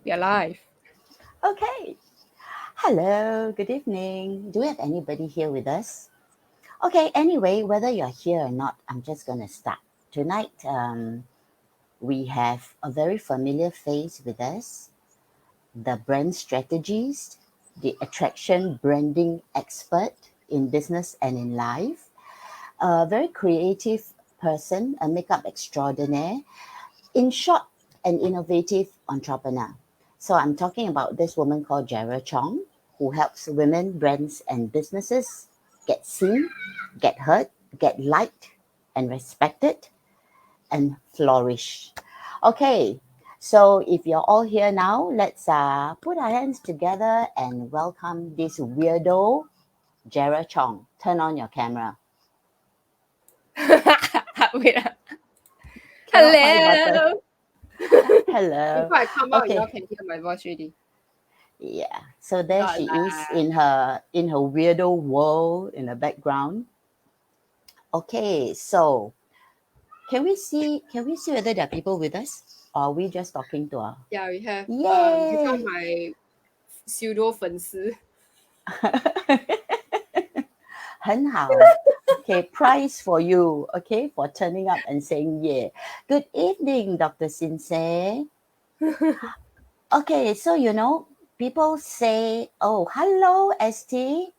We are live. Okay. Hello, good evening. Do we have anybody here with us? Okay, anyway, whether you're here or not, I'm just going to start. Tonight, we have a very familiar face with us, the brand strategist, the attraction branding expert in business and in life, a very creative person, a makeup extraordinaire, in short, an innovative entrepreneur. So I'm talking about this woman called Gerra Chong, who helps women, brands, and businesses get seen, get heard, get liked, and respected, and flourish. Okay, so if you're all here now, let's put our hands together and welcome this weirdo, Gerra Chong. Turn on your camera. Wait. Cannot find the button. Hello. Hello. Before I come out, y'all Okay. can hear my voice already. Yeah, so there Not she is lah. in her weirdo world in the background. Okay, so can we see whether there are people with us, or are we just talking to our? Yeah, we have become Yay! my pseudo 粉丝. 很好. Okay, prize for you. Okay, for turning up and saying yeah. Good evening, Dr. Sinsei. Okay, so people say, oh, hello, ST.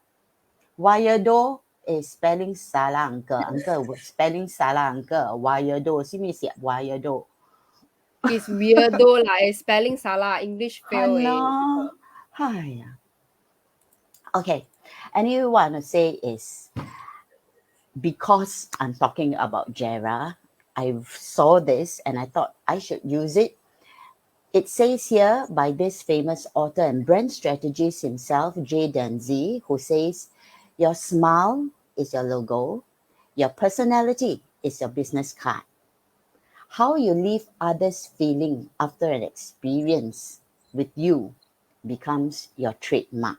Weirdo is spelling salah, uncle. Uncle, spelling salah, uncle. Weirdo. See me say weirdo. It's weirdo lah. It's spelling salah. English fail Hello. Hi. Okay. And you want to say is because I'm talking about Gerra, I saw this and I thought I should use it. It says here by this famous author and brand strategist himself, Jay Danzy, who says, your smile is your logo, your personality is your business card. How you leave others feeling after an experience with you becomes your trademark.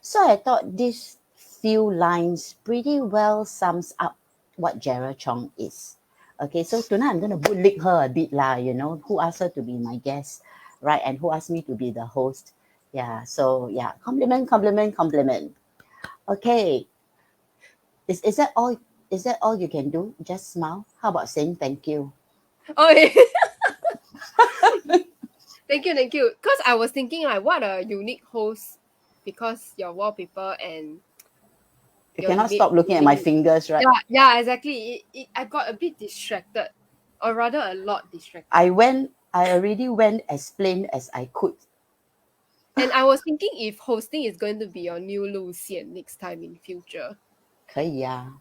So I thought these few lines pretty well sums up what Gerra Chong is. Okay, so tonight I'm going to bully her a bit lah, who asked her to be my guest, right? And who asked me to be the host. Yeah, so yeah, compliment, compliment, compliment. Okay, is that all? Is that all you can do? Just smile? How about saying thank you? Oh, yeah. Thank you. Because I was thinking like, what a unique host. Because your wallpaper and You your cannot image. stop looking at my fingers, right? Yeah, exactly. I got a bit distracted, or rather, a lot distracted. I already went as plain as I could. And I was thinking if hosting is going to be your new 路线 next time in future. 可以啊，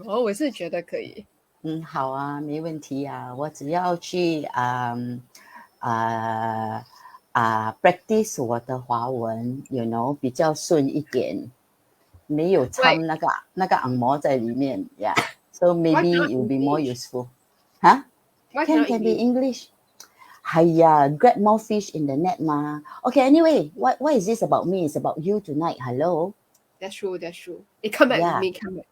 我是觉得可以。好啊，没问题啊，我只要去practice 我的华文比较顺一点，没有Like, 掺那个按摩在里面，yeah. So why maybe cannot it will be more English? useful. Huh? Why Can cannot be English? English. 呀 grab more fish in the net 嘛。Okay, anyway, what is this about me? It's about you tonight. Hello. That's true. Come back with Yeah. me, come back.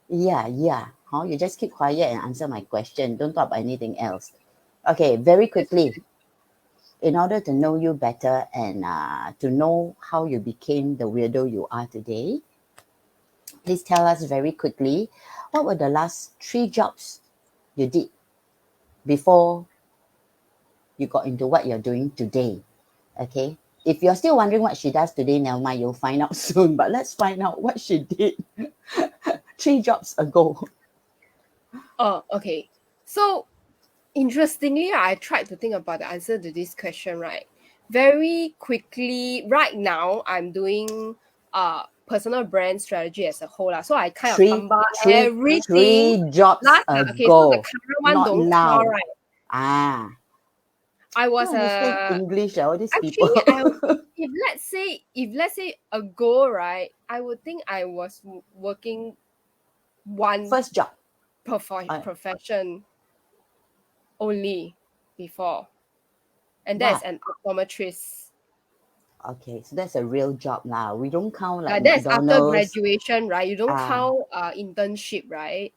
Yeah. You just keep quiet and answer my question. Don't talk about anything else. Okay, very quickly. In order to know you better and to know how you became the weirdo you are today, please tell us very quickly what were the last 3 jobs you did before you got into what you're doing today. Okay. If you're still wondering what she does today, never mind, you'll find out soon. But let's find out what she did 3 jobs ago. Oh, okay. So, interestingly, I tried to think about the answer to this question, right? Very quickly, right now, I'm doing personal brand strategy as a whole. So I kind of Three, combine three, everything. 3 jobs Okay, so the ago, current one not don't count, now. right? I was Don't understand English, all these actually people. if let's say ago, right, I would think I was working one First job. profession only before, and that's What? an optometrist. Okay, so that's a real job now. We don't count like That's after McDonald's. graduation, right? You don't Ah, count internship, right?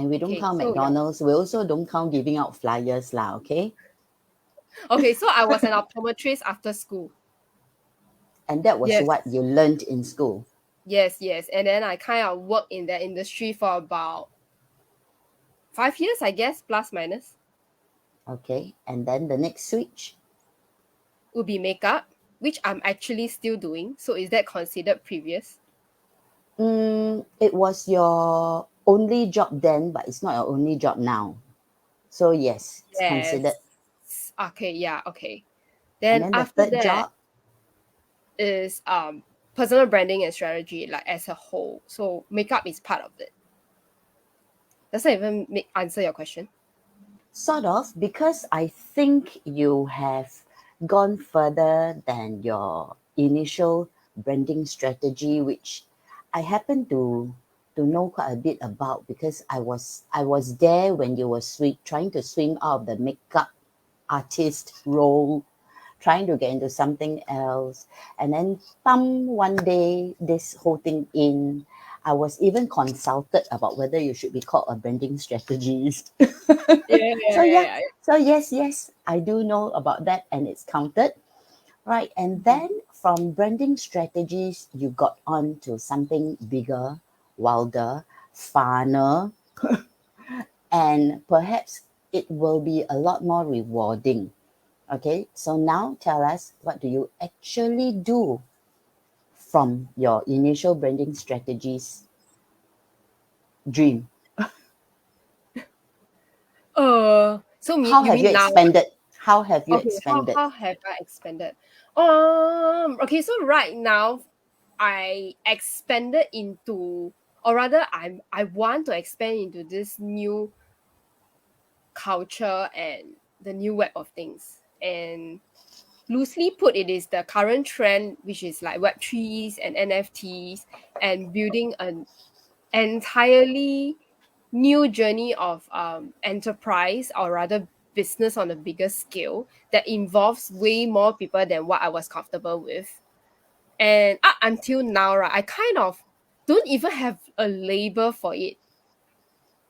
and we don't Okay, count so yeah. McDonald's. We also don't count giving out flyers lah, okay? Okay, so I was an optometrist after school. And that was Yes. what you learned in school. Yes, yes. And then I kind of worked in that industry for about 5 years, I guess, plus minus. Okay. And then the next switch. Would be makeup, which I'm actually still doing. So is that considered previous? It was your only job then, but it's not your only job now. So yes, it's considered. Yes. Okay, yeah, okay. And Then then the after third that job, is personal branding and strategy, like as a whole. So makeup is part of it. Does that even answer your question? sort of, because I think you have gone further than your initial branding strategy, which I happen to know quite a bit about because I was there when you were trying to swim out of the makeup artist role, trying to get into something else. And then one day this whole thing in, I was even consulted about whether you should be called a branding strategist. Yeah, So yeah, yeah, yeah. so yes, I do know about that and it's counted. Right. And Mhm. then from branding strategies, you got on to something bigger, wilder, funner, and perhaps it will be a lot more rewarding. Okay, so now tell us, what do you actually do from your initial branding strategies dream? So me, How you have you mean now? expanded? How have you Okay, how expanded? how have I expanded? Okay, so right now I expanded into, or rather I want to expand into this new culture and the new web of things. And loosely put, it is the current trend, which is like Web3s and NFTs, and building an entirely new journey of enterprise, or rather business on a bigger scale, that involves way more people than what I was comfortable with. And up until now, right, I kind of don't even have a label for it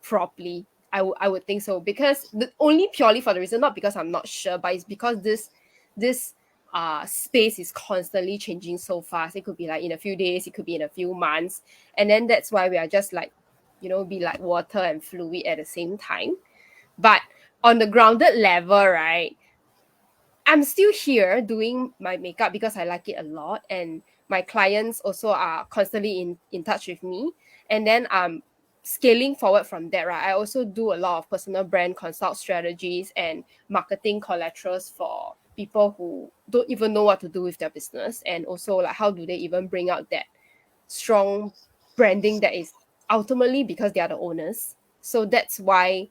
properly. I would think so, because only purely for the reason, not because I'm not sure, but it's because this space is constantly changing so fast. It could be like in a few days, it could be in a few months, and then that's why we are just like, be like water and fluid at the same time. But on the grounded level, right, I'm still here doing my makeup because I like it a lot, and my clients also are constantly in touch with me. And then scaling forward from that, right, I also do a lot of personal brand consult strategies and marketing collaterals for people who don't even know what to do with their business, and also like how do they even bring out that strong branding that is ultimately because they are the owners. So that's why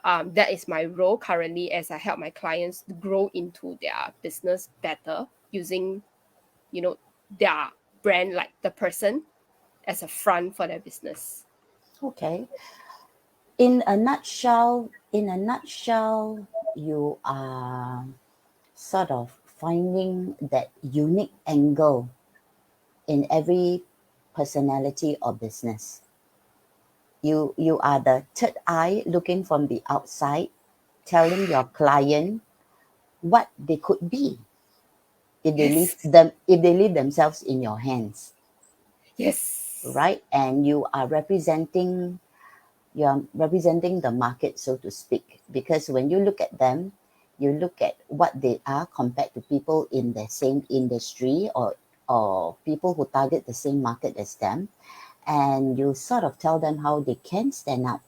that is my role currently, as I help my clients grow into their business better using, their brand, like the person, as a front for their business. Okay. In a nutshell, you are sort of finding that unique angle in every personality or business. You are the third eye looking from the outside, telling your client what they could be Yes. if they leave themselves in your hands, Yes. right? And you are representing the market, so to speak, because when you look at them, you look at what they are compared to people in the same industry, or people who target the same market as them, and you sort of tell them how they can stand out,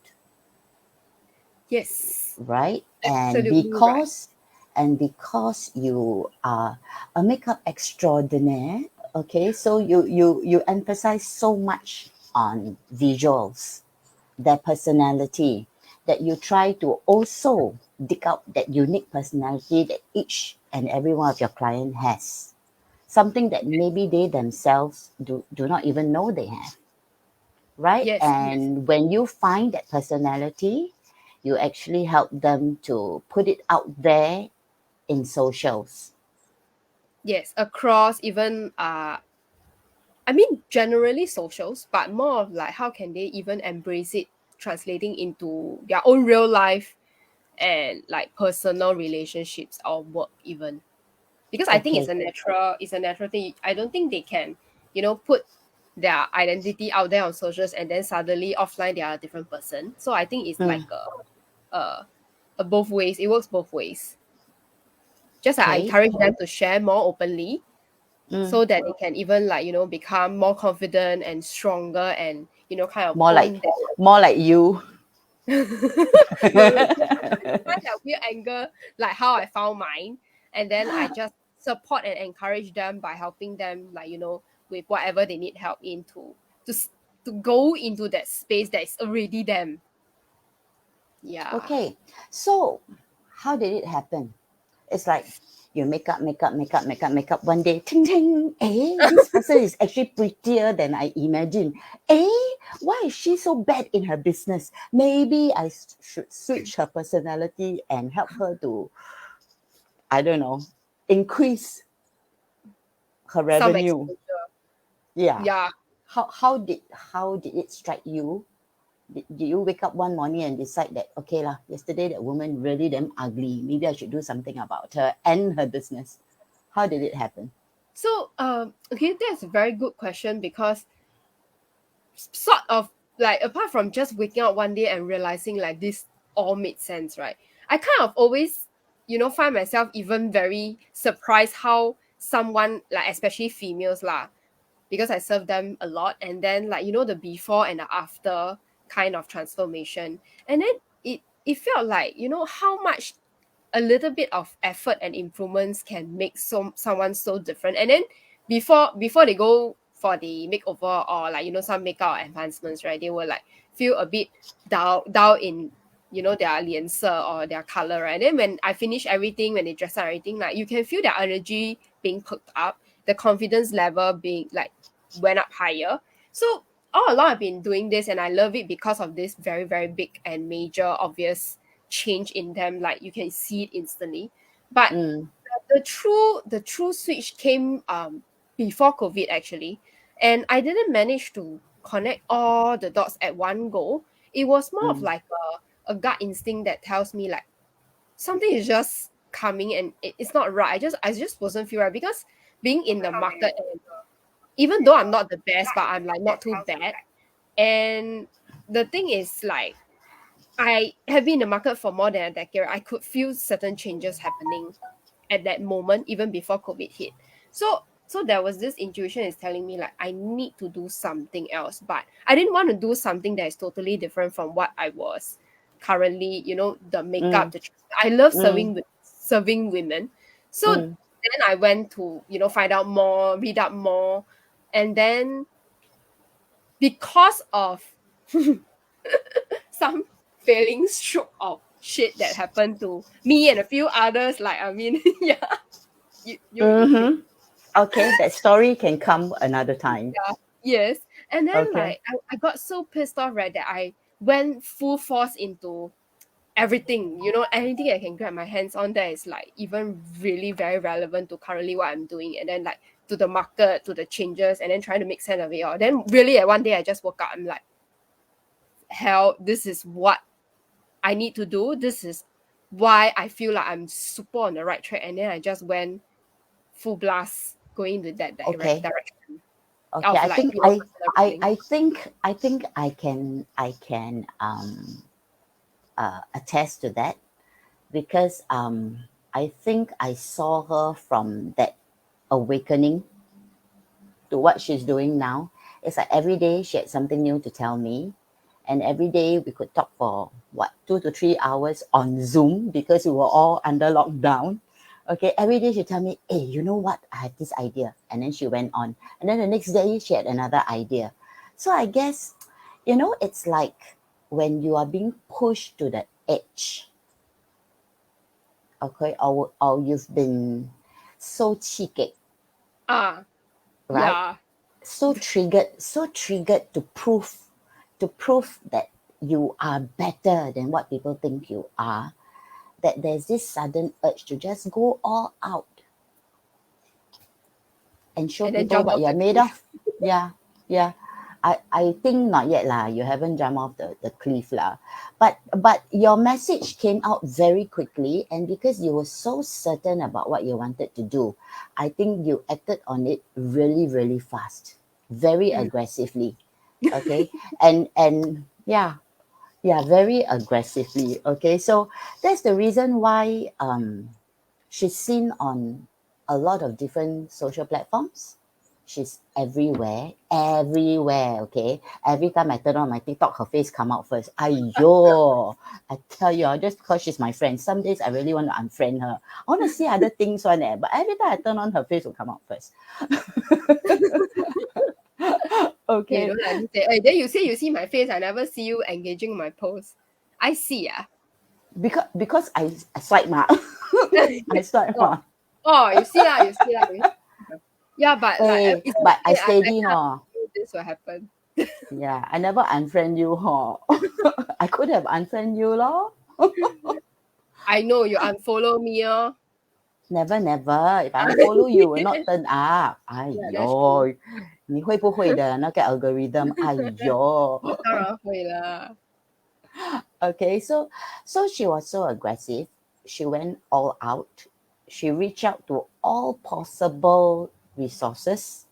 Yes. right? and Absolutely right. because and because you are a makeup extraordinaire, okay, so you emphasize so much on visuals, their personality, that you try to also dig out that unique personality that each and every one of your client has, something that maybe they themselves do not even know they have, right? Yes, yes, And when you find that personality, you actually help them to put it out there in socials. yes. Across even I mean, generally socials, but more of like how can they even embrace it, translating into their own real life, and like personal relationships or work even. Because I think Okay. it's a natural thing. I don't think they can, put their identity out there on socials and then suddenly offline they are a different person. So I think it's Mm. like a both ways. It works both ways. Just like I Okay. encourage them to share more openly Mm. so that they can even like, become more confident and stronger and, kind of More like own that. more like you. No, no, find that weird angle, like how I found mine, and then I just support and encourage them by helping them, like with whatever they need help into to s- to go into that space that is already them. Yeah, Okay. So how did it happen? It's like you make up, make up, make up, make up, make up. One day, ting ting. Eh, this person is actually prettier than I imagined. Eh, why is she so bad in her business? Maybe I should switch her personality and help her to, I don't know, increase her some revenue. exposure. Yeah. Yeah. How did it strike you? Did you wake up one morning and decide that, okay lah, yesterday that woman really damn ugly. Maybe I should do something about her and her business. How did it happen? So okay, that's a very good question because sort of like apart from just waking up one day and realizing like this all made sense, right? I kind of always, find myself even very surprised how someone like especially females lah, because I serve them a lot, and then like the before and the after kind of transformation, and then it felt like how much a little bit of effort and improvements can make someone so different. And then before they go for the makeover or like some makeup enhancements, right? They will like feel a bit down in their 脸色 or their color, right? And then when I finish everything, when they dress up everything, like you can feel their energy being perked up, the confidence level being like went up higher. So all along I've been doing this and I love it because of this very, very big and major obvious change in them. Like you can see it instantly. But Mm, the true switch came before COVID actually. And I didn't manage to connect all the dots at one go. It was more of mm, like a gut instinct that tells me like something is just coming and it's not right. I just wasn't feel right because being in the market and even though I'm not the best, but I'm like not too bad. And the thing is like I have been in the market for more than a decade. I could feel certain changes happening at that moment, even before COVID hit. So there was this intuition is telling me like I need to do something else, but I didn't want to do something that is totally different from what I was currently. The makeup. mm, I love mm, serving women. So mm. then I went to find out more, read up more, and then because of some failing stroke of shit that happened to me and a few others. Like, I mean, yeah, you Mm-hmm. Okay, that story can come another time. yeah, yes. And then Okay. like I got so pissed off, right, that I went full force into everything, anything I can grab my hands on that is like even really very relevant to currently what I'm doing, and then like to the market, to the changes, and then trying to make sense of it all. Then really at one day I just woke up, I'm like, hell, this is what I need to do. This is why I feel like I'm super on the right track. And then I just went full blast going to that Okay. direction Okay. of I like, think I personal I branding. I think I think I can attest to that because I think I saw her from that awakening to what she's doing now. It's like every day she had something new to tell me. And every day we could talk for what, 2 to 3 hours on Zoom because we were all under lockdown. Okay, every day she tell me, hey, you know what? I have this idea. And then she went on. And then the next day she had another idea. So I guess, it's like when you are being pushed to the edge, okay, or you've been so cheeky, Ah, right? yeah. So triggered to prove that you are better than what people think you are, that there's this sudden urge to just go all out and show And then people jump what off you're the made cliff. of. Yeah, yeah. I think not yet lah. You haven't jumped off the cliff lah. But your message came out very quickly, and because you were so certain about what you wanted to do, I think you acted on it really, really fast, very Mm. aggressively. Okay. And yeah, very aggressively. Okay. So that's the reason why she's seen on a lot of different social platforms. She's everywhere, okay? Every time I turn on my TikTok, her face come out first. Aiyo, I tell you, just because she's my friend, some days I really want to unfriend her. I want to see other things on it, but every time I turn on, her face will come out first. You Okay, don't let me say. Hey, then you see my face. I never see you engaging in my post. I see. because I swipe ma. I swipe Oh, ma. oh, you see lah, you see lah. Yeah, but like Hey, it's but I okay. I steady can't huh? believe this will happen. Yeah, I never unfriend you huh? I could have unfriend you lor. I know you unfollow me, oh. Never, never. If I unfollow you, will not turn up. Yeah, that's true. 哎呦，你会不会的那个 algorithm？哎呦。当然会啦。Okay, so she was so aggressive. She went all out. She reached out to all possible resources.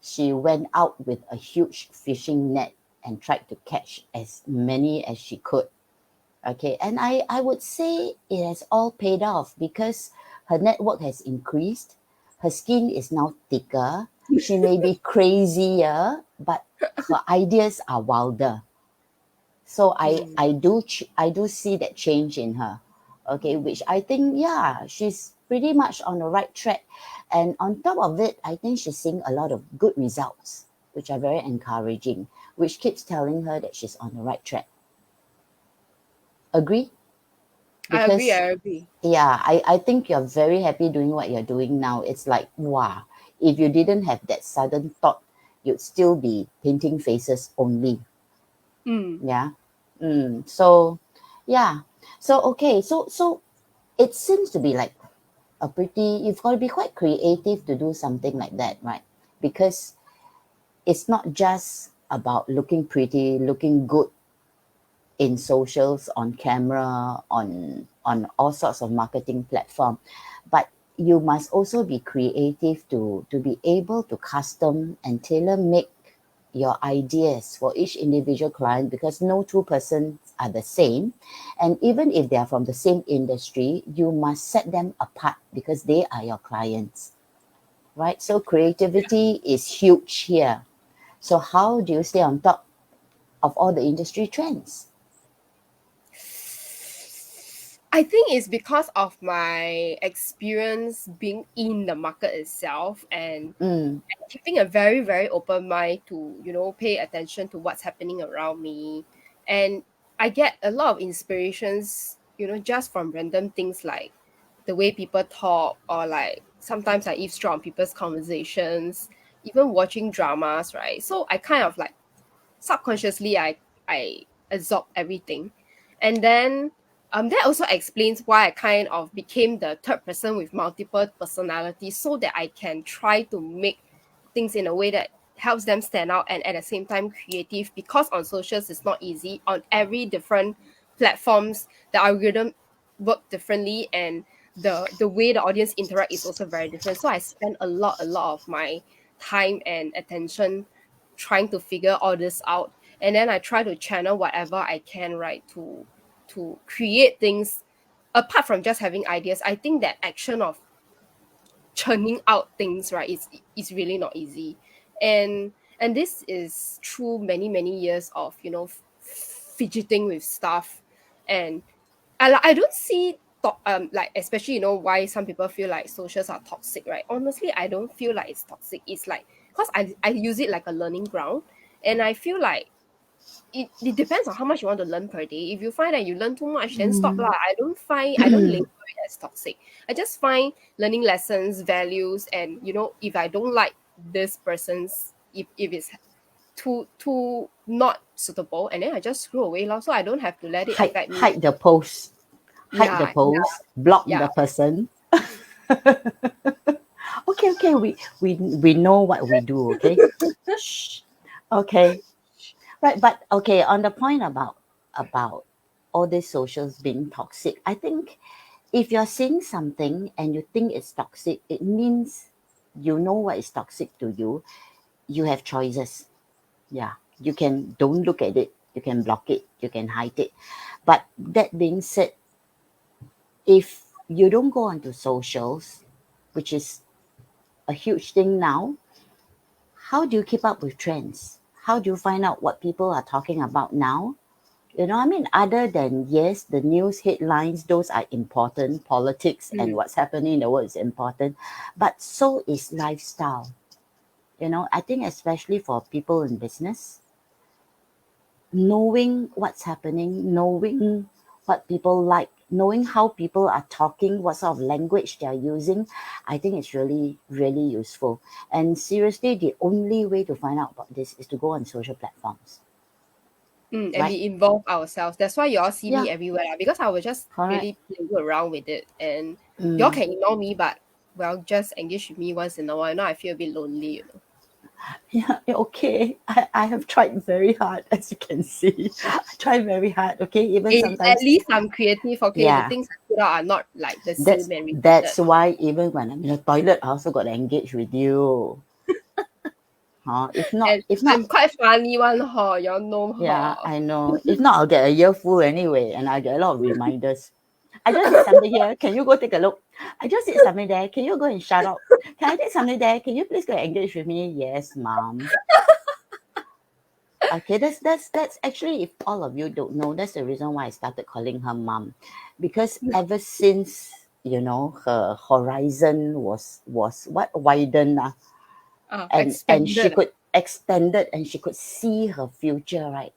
She went out with a huge fishing net and tried to catch as many as she could. Okay, and I would say it has all paid off because her network has increased. Her skin is now thicker. She may be crazier, but her ideas are wilder. So Mm. I do see that change in her. Okay, which I think yeah, she's pretty much on the right track. And on top of it, I think she's seeing a lot of good results, which are very encouraging, which keeps telling her that she's on the right track. Agree? I agree. Because I agree. yeah, I think you're very happy doing what you're doing now. It's like, wow, if you didn't have that sudden thought, you'd still be painting faces only. Mm. Yeah. So, yeah. So, okay. So it seems to be like a pretty, you've got to be quite creative to do something like that, right? Because it's not just about looking pretty, looking good in socials, on camera, on all sorts of marketing platform, but you must also be creative to be able to custom and tailor make your ideas for each individual client because no two persons are the same, and even if they are from the same industry, you must set them apart because they are your clients, right? So creativity is huge here. So how do you stay on top of all the industry trends? I think it's because of my experience being in the market itself and Mm, keeping a very, very open mind to, pay attention to what's happening around me. And I get a lot of inspirations, just from random things like the way people talk, or like sometimes I eavesdrop on people's conversations, even watching dramas, right? So I kind of like subconsciously I absorb everything. And then that also explains why I kind of became the third person with multiple personalities so that I can try to make things in a way that helps them stand out and at the same time creative, because on socials it's not easy. On every different platforms the algorithm work differently, and the way the audience interact is also very different. So I spend a lot of my time and attention trying to figure all this out, and then I try to channel whatever I can, right, to create things apart from just having ideas. I think that action of churning out things, right, is really not easy. And this is through many years of fidgeting with stuff. And I don't see like, especially, why some people feel like socials are toxic, right? Honestly, I don't feel like it's toxic. It's like, because I use it like a learning ground, and I feel like it depends on how much you want to learn per day. If you find that you learn too much, then stop lah. I don't label it as toxic. I just find learning lessons, values, and if I don't like this person's, if it's too not suitable, and then I just scroll away lor. So I don't have to let it hide affect me. hide the post, hide the Yeah, yeah, post, block yeah. the person. Okay, we know what we do. Okay, shh. Okay. Right, but okay, on the point about all these socials being toxic, I think if you're saying something and you think it's toxic, it means you know what is toxic to you. You have choices. Yeah. You can don't look at it, you can block it, you can hide it. But that being said, if you don't go onto socials, which is a huge thing now, how do you keep up with trends? How do you find out what people are talking about now? I mean, other than, yes, the news headlines, those are important. Politics and Mm, what's happening in the world is important. But so is lifestyle. I think especially for people in business, knowing what's happening, knowing what people like, knowing how people are talking, what sort of language they're using, I think it's really, really useful. And seriously, the only way to find out about this is to go on social platforms, and right? we involve ourselves. That's why y'all see Yeah, me everywhere lah, because I will just correct. really play around with it, and y'all Mm. can ignore me, but well, just engage with me once in a while. Now I feel a bit lonely. Yeah, okay. I have tried very hard, as you can see. I try very hard, okay? Even At sometimes, least I'm creative. Okay, the yeah. things I put out are not like the That's same and repeated. that's why even when I'm in the toilet, I also got to engage with you. Huh? If not, And if I'm not, quite funny one, y'all know yeah, her. I know. If not, I'll get a earful anyway, and I get a lot of reminders. I just did something here. Can you go take a look? I just did something there. Can you go and shut up? Can I do something there? Can you please go and engage with me? Yes, mom. Okay, that's actually, if all of you don't know, that's the reason why I started calling her mom, because ever since her horizon was what widened, and she Expanded. could extended and she could see her future, right?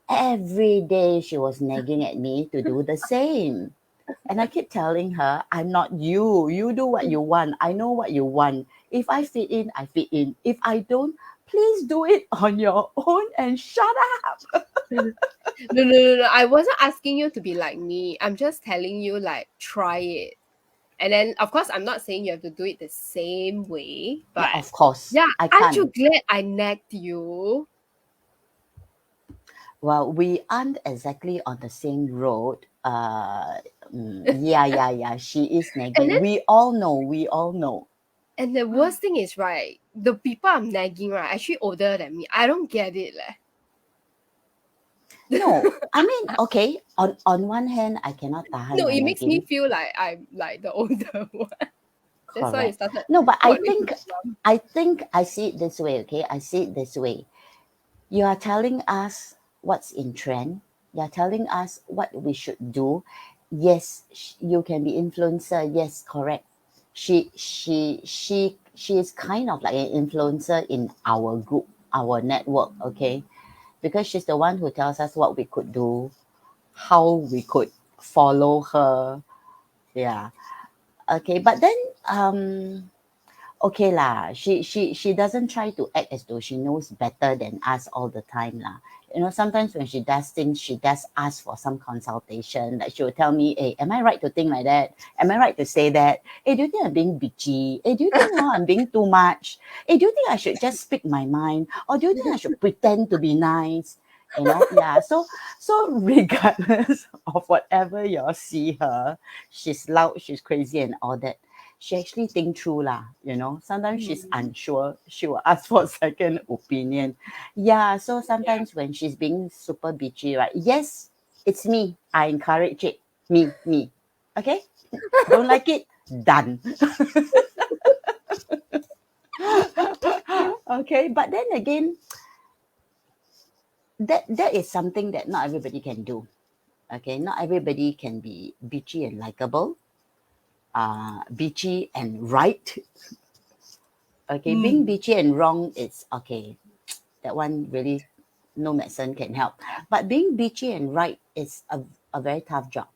Every day she was nagging at me to do the same. And I keep telling her, I'm not you. You do what you want. I know what you want. If I fit in, I fit in. If I don't, please do it on your own and shut up. No. I wasn't asking you to be like me. I'm just telling you, like, try it. And then, of course, I'm not saying you have to do it the same way, Yeah, but of course. yeah, I aren't you can't. glad I nagged you? Well, we aren't exactly on the same road. Yeah. She is And nagging. then, We all know. We all know. and the worst thing is, right, the people I'm nagging, right, actually older than me. I don't get it, leh. No, I mean, okay. On one hand, I cannot tahan No, your it makes me nagging. feel like I'm like the older one. That's why you Correct. started No, but I calling me think mom. I think I see it this way. Okay, I see it this way. You are telling us what's in trend. You are telling us what we should do. Yes, you can be influencer. Yes, correct. She is kind of like an influencer in our group, our network. Okay, because she's the one who tells us what we could do, how we could follow her. Yeah. Okay, but then okay lah, she doesn't try to act as though she knows better than us all the time lah. Sometimes when she does things, she does ask for some consultation. Like she will tell me, hey, am I right to think like that? Am I right to say that? Hey, do you think I'm being bitchy? Hey, do you think I'm being too much? Hey, do you think I should just speak my mind? Or do you think I should pretend to be nice? Yeah. So regardless of whatever y'all see her, she's loud, she's crazy and all that, she actually think through lah. Sometimes she's Mhm. unsure, she will ask for a second opinion. Yeah, so Yeah. sometimes when she's being super bitchy, right? Yes, it's me. I encourage it. Me. Okay? Don't like it? Done. Okay, but then again, that is something that not everybody can do. Okay, not everybody can be bitchy and likable, bitchy and right. Okay, being Mm. bitchy and wrong, it's okay. That one really no medicine can help. But being bitchy and right is a very tough job.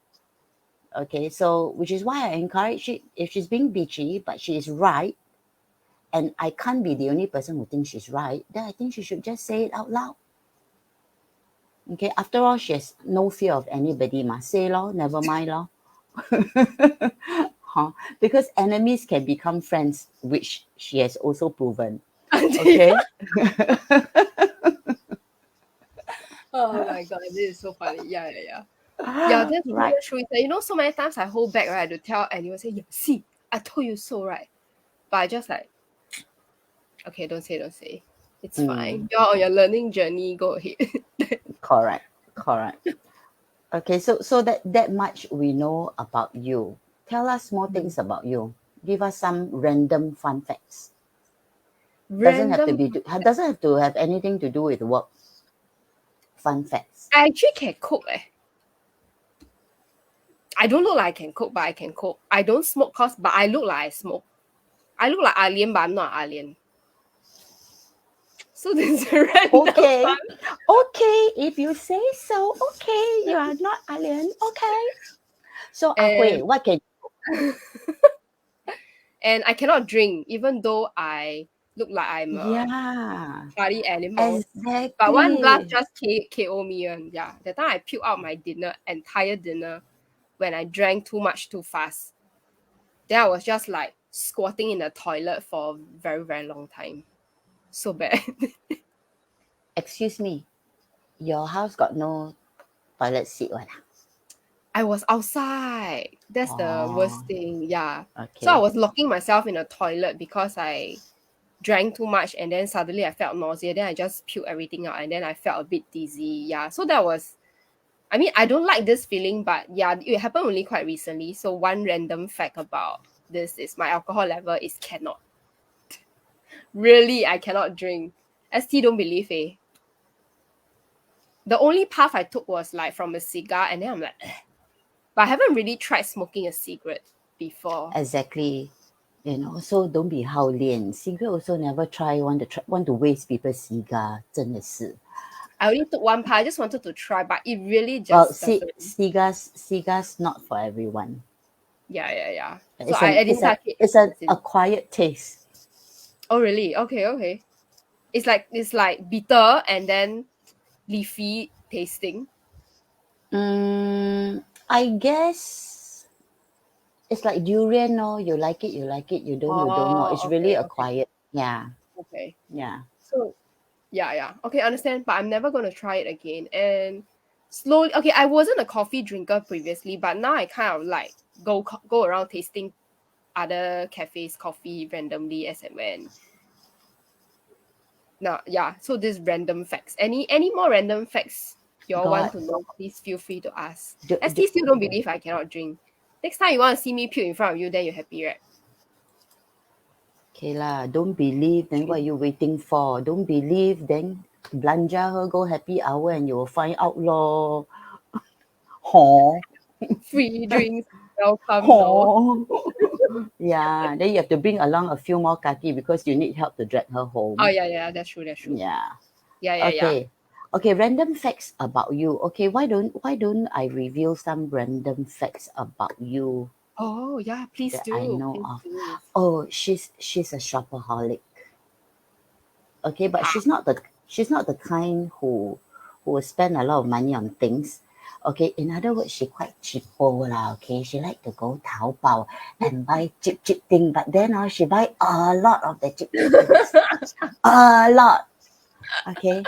Okay, so which is why I encourage it. If she's being bitchy, but she is right, and I can't be the only person who thinks she's right, then I think she should just say it out loud. Okay, after all, she has no fear of anybody. Must say lor, never mind lor. Huh? Because enemies can become friends, which she has also proven. Okay. Oh my god, this is so funny. Yeah, yeah, yeah. Yeah, that's true, Right. that's true. It's like, so many times I hold back, right, to tell, and you will say, yeah, see, I told you so, right? But I just like, okay, don't say, don't say. It's fine. Mm, You're on your learning journey, go ahead. correct. Correct. Okay, so that much we know about you. Tell us more things about you. Give us some random fun facts. Doesn't have to Random. be doesn't have to have anything to do with work. Fun facts. I actually can cook, eh. I don't look like I can cook, but I can cook. I don't smoke cause, but I look like I smoke. I look like alien, but I'm not alien. So this is a random Okay. fun. Okay, if you say so. Okay, you are not alien. Okay. So Ah Hui, And what can and I cannot drink, even though I look like I'm a yeah, party animal. But one glass exactly. just KO me. And yeah, that time I puked out my dinner, entire dinner, when I drank too much too fast. Then I was just like squatting in the toilet for a very, very long time. So bad. Excuse me, your house got no toilet seat one. I was outside. That's the Oh, worst thing. Yeah. So I okay. was locking myself in a toilet because I drank too much, and then suddenly I felt nausea. Then I just puked everything out, and then I felt a bit dizzy. Yeah. So that was, I mean, I don't like this feeling, but yeah, it happened only quite recently. So one random fact about this is my alcohol level is cannot. Really, I cannot drink. ST don't believe, eh. The only puff I took was like from a cigar, and then I'm like, "Ugh." But I haven't really tried smoking a cigarette before. Exactly. So don't be 好恋. Cigarette also never want to waste people's cigar. 真的是. I only took one puff. I just wanted to try, but it really Well, just doesn't. cigars not for everyone. Yeah, yeah, yeah. So It's an I it's didn't a touch it it's ever an since. acquired taste. Oh, really? Okay, okay. It's like bitter and then leafy tasting. I guess it's like durian. No, you like it, you like it. You don't know. It's Oh, really okay, okay, acquired. Yeah, okay. yeah. So yeah, yeah. Okay, understand. But I'm never gonna try it again. And slowly, okay, I wasn't a coffee drinker previously, but now I kind of like go around tasting other cafes coffee randomly as and when. Now, yeah. So this random facts. Any more random facts you all want God, to know? Please feel free to ask. do, do, ST still don't believe I cannot drink. Next time you want to see me puke in front of you, then you're happy, right? okay lah. Don't believe. Then what are you waiting for? Don't believe. Then belanja her, go happy hour, and you will find out lor. Hor, Free drinks, welcome though. hor. Yeah. Then you have to bring along a few more kaki because you need help to drag her Oh home. yeah, yeah, that's true, that's true. Yeah. Yeah, yeah, yeah. Okay. Okay, random facts about you. Okay, why don't I reveal some random facts about you Oh yeah, please that I do. know Please of? do. Oh, she's a shopaholic. Okay, but How? she's not the kind who will spend a lot of money on things. Okay, in other words, she quite cheapo lah. Okay, she like to go Taobao and buy cheap thing, but then she buy a lot of the cheap things, a lot. Okay,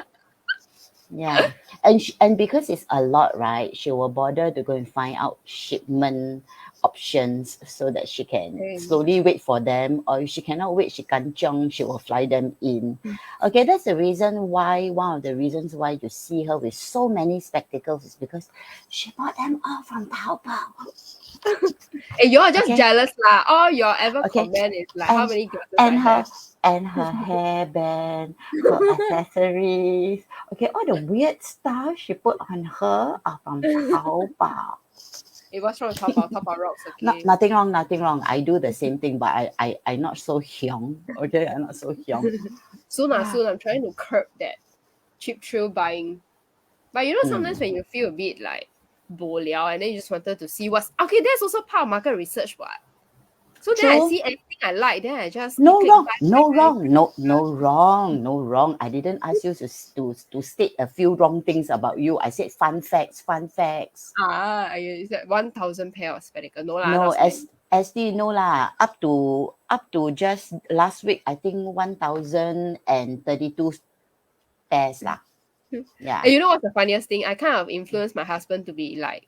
yeah, and because it's a lot, right? She will bother to go and find out shipment options so that she can Okay. slowly wait for them, or if she cannot wait, she kanchiong, she will fly them in. Okay, that's the reason why one of the reasons why you see her with so many spectacles is because she bought them all from Taobao. Hey, you're just Okay, jealous lah. All your ever okay, comment is like how and many glasses I and have. her and her hairband, her accessories, okay, all the weird stuff she put on her are from Taobao. It was from Taobao. Taobao rocks, Not, okay. nothing wrong, nothing wrong. I do the same thing, but I not so hyung. Okay, I'm not so hyung. Soon, soon. I'm trying to curb that cheap thrill buying. But sometimes Mm. when you feel a bit like bo liao, and then you just wanted to see what's okay, that's also part of market research, what? So then I True. see anything I like, then I just No click, wrong, buy, no buy, buy. wrong, no wrong, no wrong. I didn't ask you to state a few wrong things about you. I said fun facts, fun facts. Ah, is that 1,000 pair of spectacle? No lah, No, not so many. SD no lah, up to just last week, I think 1,032 pairs lah. Yeah. And you know what's the funniest thing? I kind of influenced my husband to be like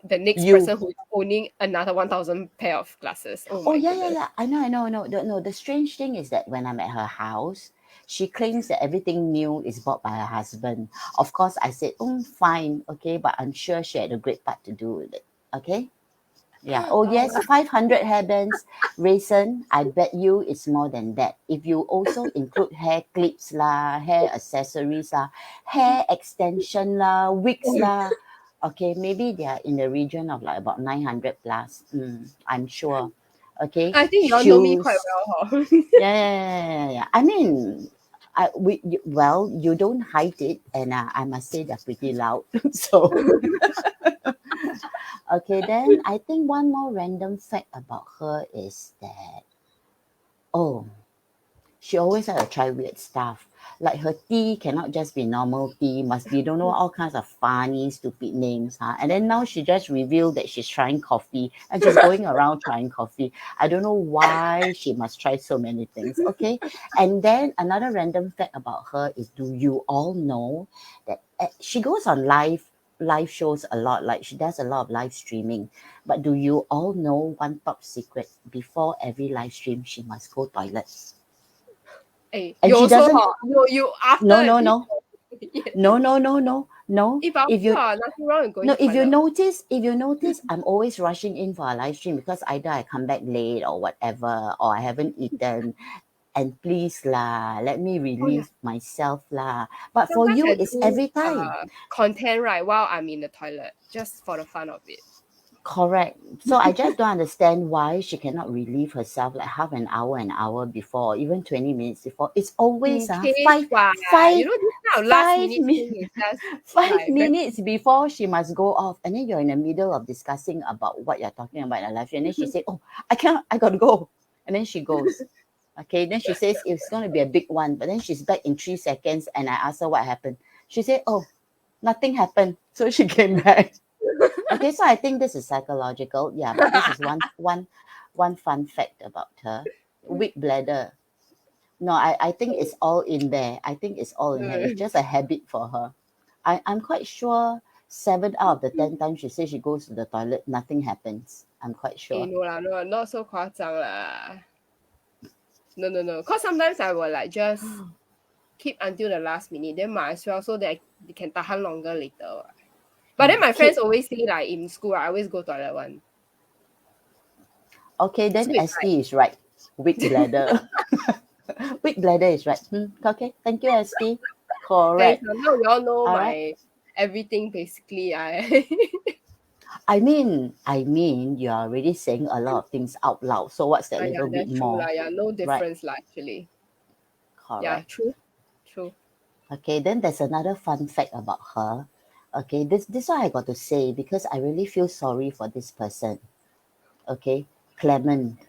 the next You person who is owning another 1,000 pair of glasses. Oh Oh my yeah, yeah, goodness. yeah. I know. No, the strange thing is that when I'm at her house, she claims that everything new is bought by her husband. Of course, I said, fine, okay, but I'm sure she had a great part to do with it. Okay. Yeah. Oh Oh, yes, 500 hairbands. Raisin, I bet you it's more than that. If you also include hair clips lah, hair accessories lah, hair extension lah, wigs lah. Okay, maybe they are in the region of like about 900 plus. I'm sure. Okay, I think you all know me quite shoes. well, huh? Yeah. I mean, well, you don't hide it, and I must say they're pretty loud. So okay, then I think one more random fact about her is that, oh, she always had to try weird stuff. Like her tea cannot just be normal tea, must be don't know all kinds of funny, stupid names, huh? And then now she just revealed that she's trying coffee and she's going around trying coffee. I don't know why she must try so many things. Okay. And then another random fact about her is, do you all know that she goes on live shows a lot, like she does a lot of live streaming. But do you all know one top secret? Before every live stream, she must go toilet. Hey, And you she also, doesn't. huh? You after No, no, no, before yes. no, no, no, no, no. If after If you nothing wrong with no, going if you toilet. notice, I'm always rushing in for a live stream because either I come back late or whatever, or I haven't eaten. And please lah, let me Oh yeah. relieve myself lah. But for Sometimes you, I it's do every time. content right while I'm in the toilet, just for the fun of it. Correct. So I just don't understand why she cannot relieve herself like half an hour before, or even 20 minutes before. It's always In case five what five this kind of last five minute minutes. thing is just 5 minutes before she must go off, and then you're in the middle of discussing about what you're talking about in her life, and then she said, "Oh, I can't, I gotta go," and then she goes. Okay, then she says it's going to be a big one, but then she's back in 3 seconds, and I asked her what happened. She said, "Oh, nothing happened," so she came back. Okay, so I think this is psychological, yeah, but this is one fun fact about her. Weak bladder. No, I think it's all in there. I think it's all in her. It's just a habit for her. I'm quite sure 7 out of the 10 times she says she goes to the toilet, nothing happens. I'm quite Eh, sure. no lah, no, not so 夸张 lah. No. Cause sometimes I will like just keep until the last minute, then might as well so that they can tahan longer later. What. But then my friends Keep always say like in school, I always go toilet one. okay, So then it's ST is right. Weak bladder. Weak bladder is right. Okay, thank you, ST. like, thanks. Correct. Now you all know All right. my everything basically. I I mean, you are already saying a lot of things out loud. So what's that yeah, little bit that's true more, lah. Yeah, no right? difference lah actually. Yeah, Correct. true. Okay, then there's another fun fact about her. Okay, this one I got to say because I really feel sorry for this person. Okay, Clement.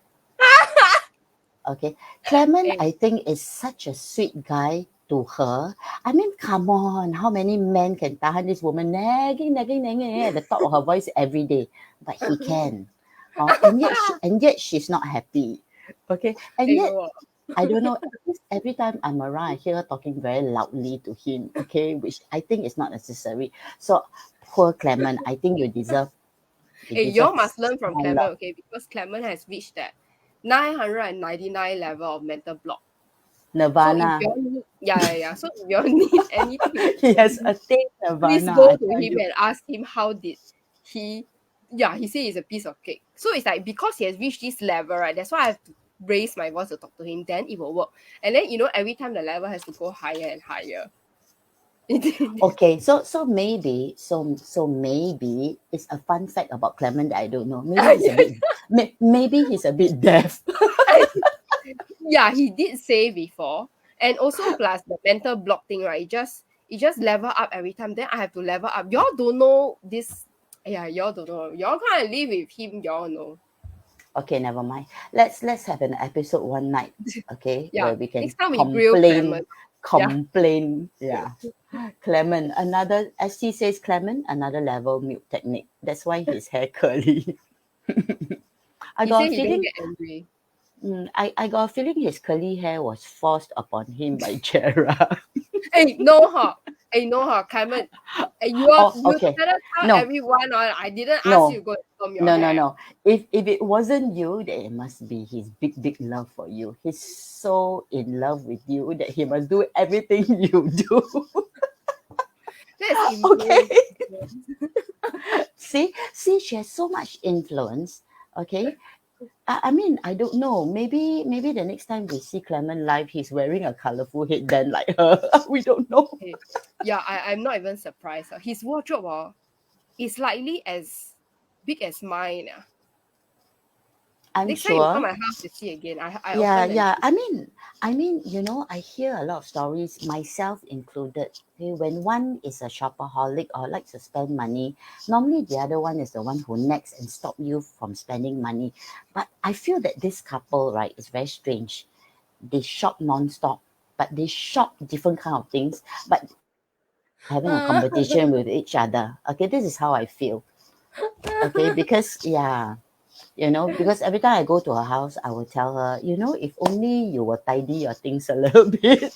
Okay, Clement, Eh, I think is such a sweet guy to her. I mean, come on, how many men can tahan this woman nagging at the top of her voice every day? But he can. And yet she's not happy. Okay, and yet no. I don't know. Every time I'm around, I hear her talking very loudly to him. Okay, which I think is not necessary. So poor Clement, I think you Hey, you all deserve must learn from more Clement, love. okay? Because Clement has reached that 999 level of mental block. So if you Nirvana. all need, yeah. So if you all need anything, He has attained please Nirvana. go I to tell him you. and ask him how did he. Yeah, he said it's a piece of cake. So it's like because he has reached this level, right? That's why I have to raise my voice to talk to him. Then it will work. And then every time the level has to go higher and higher. Okay, so maybe it's a fun fact about Clement that I don't know. Maybe he's a bit deaf. Yeah, he did say before, and also plus the mental block thing, right? It just level up every time. Then I have to level up. Y'all don't know this. Yeah, y'all don't know. Y'all can't live with him. Y'all know. Okay, never mind. Let's have an episode one night, okay, Yeah. where we can Next time we grill complain, Clement. Yeah. complain. Yeah. Clement, another as he says Clement, another level mute technique. That's why his hair curly. I He got said a he don't feeling. get angry. I got a feeling his curly hair was forced upon him by Gerra. Hey, no her. Hey, no her, Clement. Hey, Oh, you okay. better tell No, everyone. Or I didn't ask you no, to go comb your no, no, hair. no. If it wasn't you, then it must be his big love for you. He's so in love with you that he must do everything you do. That's Okay. influence. See, she has so much influence. Okay. I mean, I don't know. Maybe the next time we see Clement live, he's wearing a colorful headband like her. We don't know. Hey, yeah, I'm not even surprised. His wardrobe is likely as big as mine. I'm Next time you come sure. my house to see again, I Yeah, open and yeah. see. I mean, I hear a lot of stories, myself included. Okay, when one is a shopaholic or likes to spend money, normally the other one is the one who nags and stop you from spending money. But I feel that this couple, right, is very strange. They shop non-stop, but they shop different kind of things, but they're having a competition with each other. Okay, this is how I feel. Okay, because yeah, because every time I go to her house, I will tell her, if only you will tidy your things a little bit,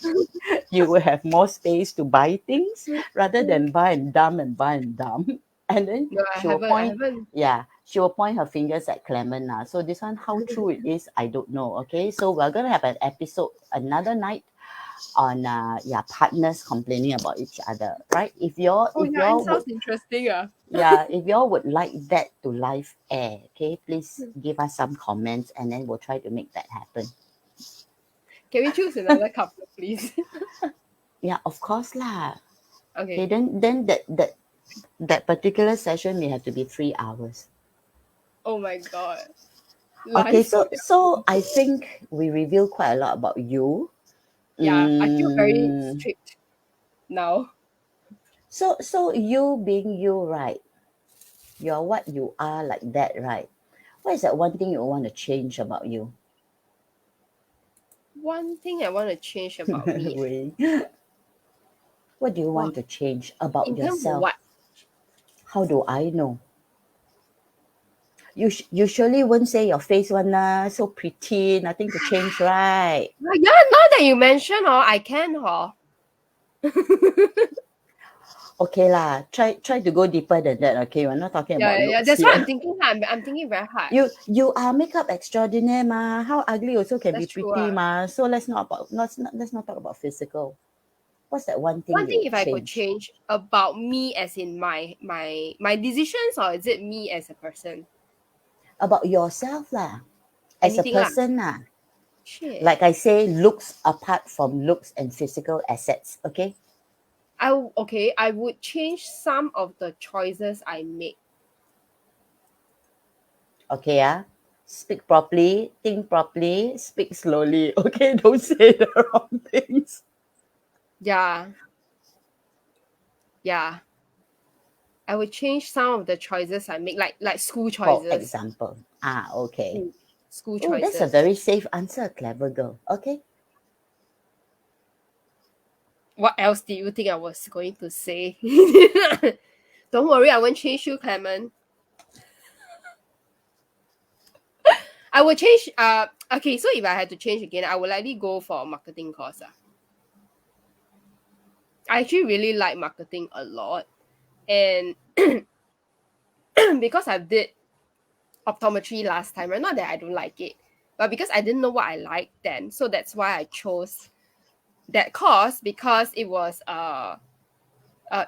you will have more space to buy things rather than buy and dump and buy and dump. And then No, I she will haven't. I point, haven't. yeah, she will point her fingers at Clement now. So this one, how true it is, I don't know. Okay, so we're gonna have an episode another night on partners complaining about each other, right? If you're Oh if yeah, it you're would sounds interesting. yeah, if y'all would like that to live air, okay, please give us some comments and then we'll try to make that happen. Can we choose another couple, please? Yeah, of course lah. Okay, Okay. then that particular session may have to be 3 hours. Oh my god. Okay, Life for so I think we revealed quite a lot about you. yeah. I feel very Mm, strict now. so you being you, right? You're what you are like that, right? What is that one thing you want to change about you? One thing I want to change about me. Wait, what do you Wow. want to change about In terms of yourself? what? How do I know? You surely won't say your face one lah, so pretty, nothing to change, right? Yeah, now that you mention, I can, Okay lah, try to go deeper than that. Okay, we're not talking Yeah, about yeah, yeah. looks That's why here. I'm thinking. I'm thinking very hard. You are makeup extraordinaire ma. How ugly also can be That's true. pretty ma. So let's not talk about physical. What's that one thing One you thing, would if I could change change about me, as in my decisions, or is it me as a person? about yourself lah, as a Anything lah. person lah? Shit. Like I say, looks apart from looks and physical assets. Okay, Okay. I would change some of the choices I make. okay ah. Speak properly, think properly, speak slowly. Okay, don't say the wrong things. Yeah, yeah. I would change some of the choices I make, like school For choices. example, okay. Mm, school Oh, that's a choices. very safe answer, clever girl. Okay. What else do you think I was going to say? Don't worry, I won't change you, Clement. I will change. Okay. So if I had to change again, I would likely go for a marketing course. I actually really like marketing a lot, and because I did optometry last time, right? Not that I don't like it, but because I didn't know what I liked then, so that's why I chose that course, because it was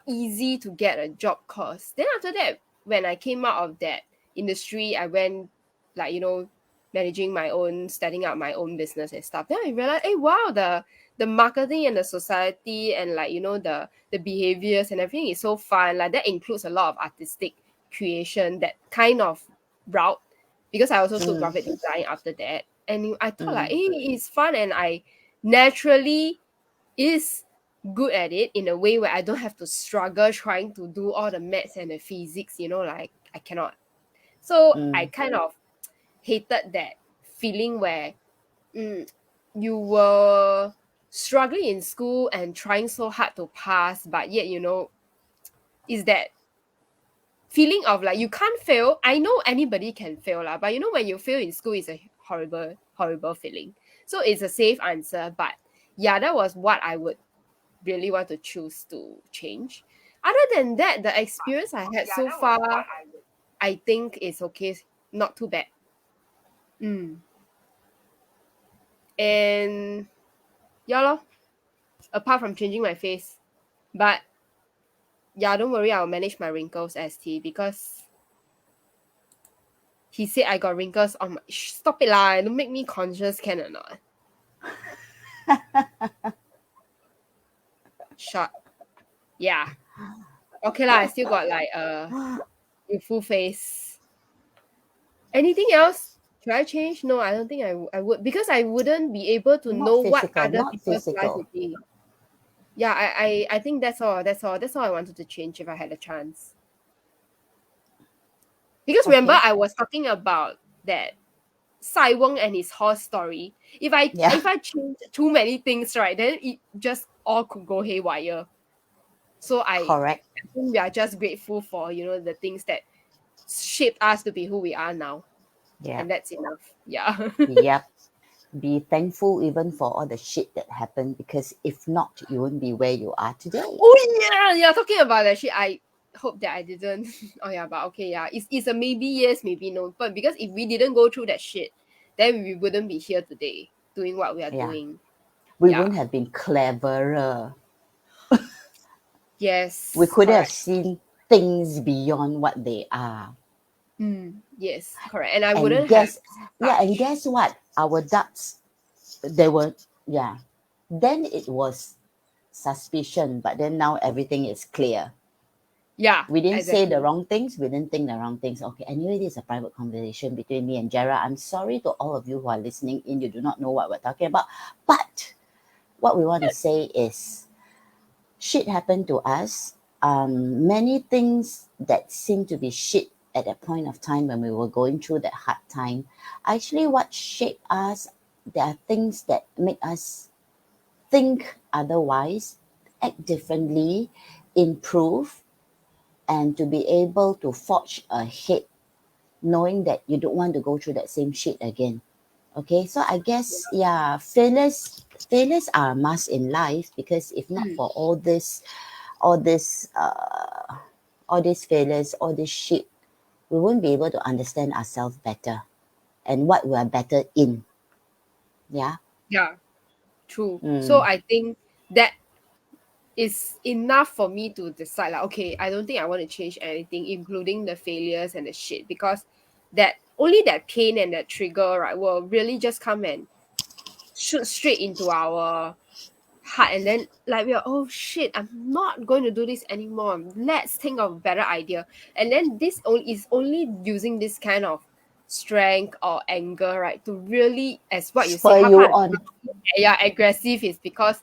easy to get a job course. Then after that, when I came out of that industry, I went, like, managing my own, setting up my own business and stuff. Then I realized, hey, wow, the marketing and the society, and, like, the behaviors and everything is so fun. Like, that includes a lot of artistic creation, that kind of route. Because I also took Mm, graphic design after that, and I thought, like, mm, hey, it's fun, and I naturally is good at it in a way where I don't have to struggle trying to do all the maths and the physics, like, I cannot. So I mm, kind of hated that feeling where, mm, you were struggling in school and trying so hard to pass, but yet, is that feeling of like you can't fail. I know anybody can fail lah, but you know when you fail in school, it's a horrible, horrible feeling. So it's a safe answer, but yeah, that was what I would really want to choose to change. Other than that, the experience I had so far, I think is okay, not too bad. And yeah, lor, apart from changing my face, but yeah, don't worry, I'll manage my wrinkles, ST, because he said I got wrinkles on my. Stop it lah! Don't make me conscious, can or not? Shut. Yeah. Okay lah, I still got like a full face. Anything else? Should I change? No, I don't think I would, because I wouldn't be able to Not know what physical, other not people's life physical. would be. Yeah, I think that's all. That's all I wanted to change if I had a chance. Because remember, Okay. I was talking about that Sai Weng and his horse story. If I Yeah. change too many things, right, then it just all could go haywire. So I Correct. think we are just grateful for, the things that shaped us to be who we are now. Yeah. And that's enough. Yeah. Yep. Be thankful even for all the shit that happened, because if not, you wouldn't be where you are today. Oh yeah, talking about that shit, I hope that I didn't. Oh yeah, but okay, yeah. It's a maybe yes, maybe no. But because if we didn't go through that shit, then we wouldn't be here today doing what we are Yeah. doing. We Yeah. wouldn't have been cleverer. Yes. We could have Correct. seen things beyond what they are. Yes, correct. And I And wouldn't have and such. guess what? Our ducks, they were, yeah. Then it was suspicion, but then now everything is clear. Yeah, We didn't say the exactly. wrong things. We didn't think the wrong things. Okay, anyway, this is a private conversation between me and Gerra. I'm sorry to all of you who are listening in. You do not know what we're talking about. But what we want to say is shit happened to us. Many things that seem to be shit at that point of time when we were going through that hard time, actually what shaped us, there are things that make us think otherwise, act differently, improve, and to be able to forge ahead, knowing that you don't want to go through that same shit again. Okay, so I guess yeah, failures are a must in life, because if not for all this all these failures, all this shit, we won't be able to understand ourselves better and what we are better in. Yeah. Yeah, true. So Mm. I think that is enough for me to decide like, okay, I don't think I want to change anything, including the failures and the shit, because that only that pain and that trigger, right, will really just come and shoot straight into our heart, and then like we are, oh shit, I'm not going to do this anymore, let's think of a better idea. And then this only is only using this kind of strength or anger, right, to really, as what you say, Spur you hapa, on. yeah, aggressive, is because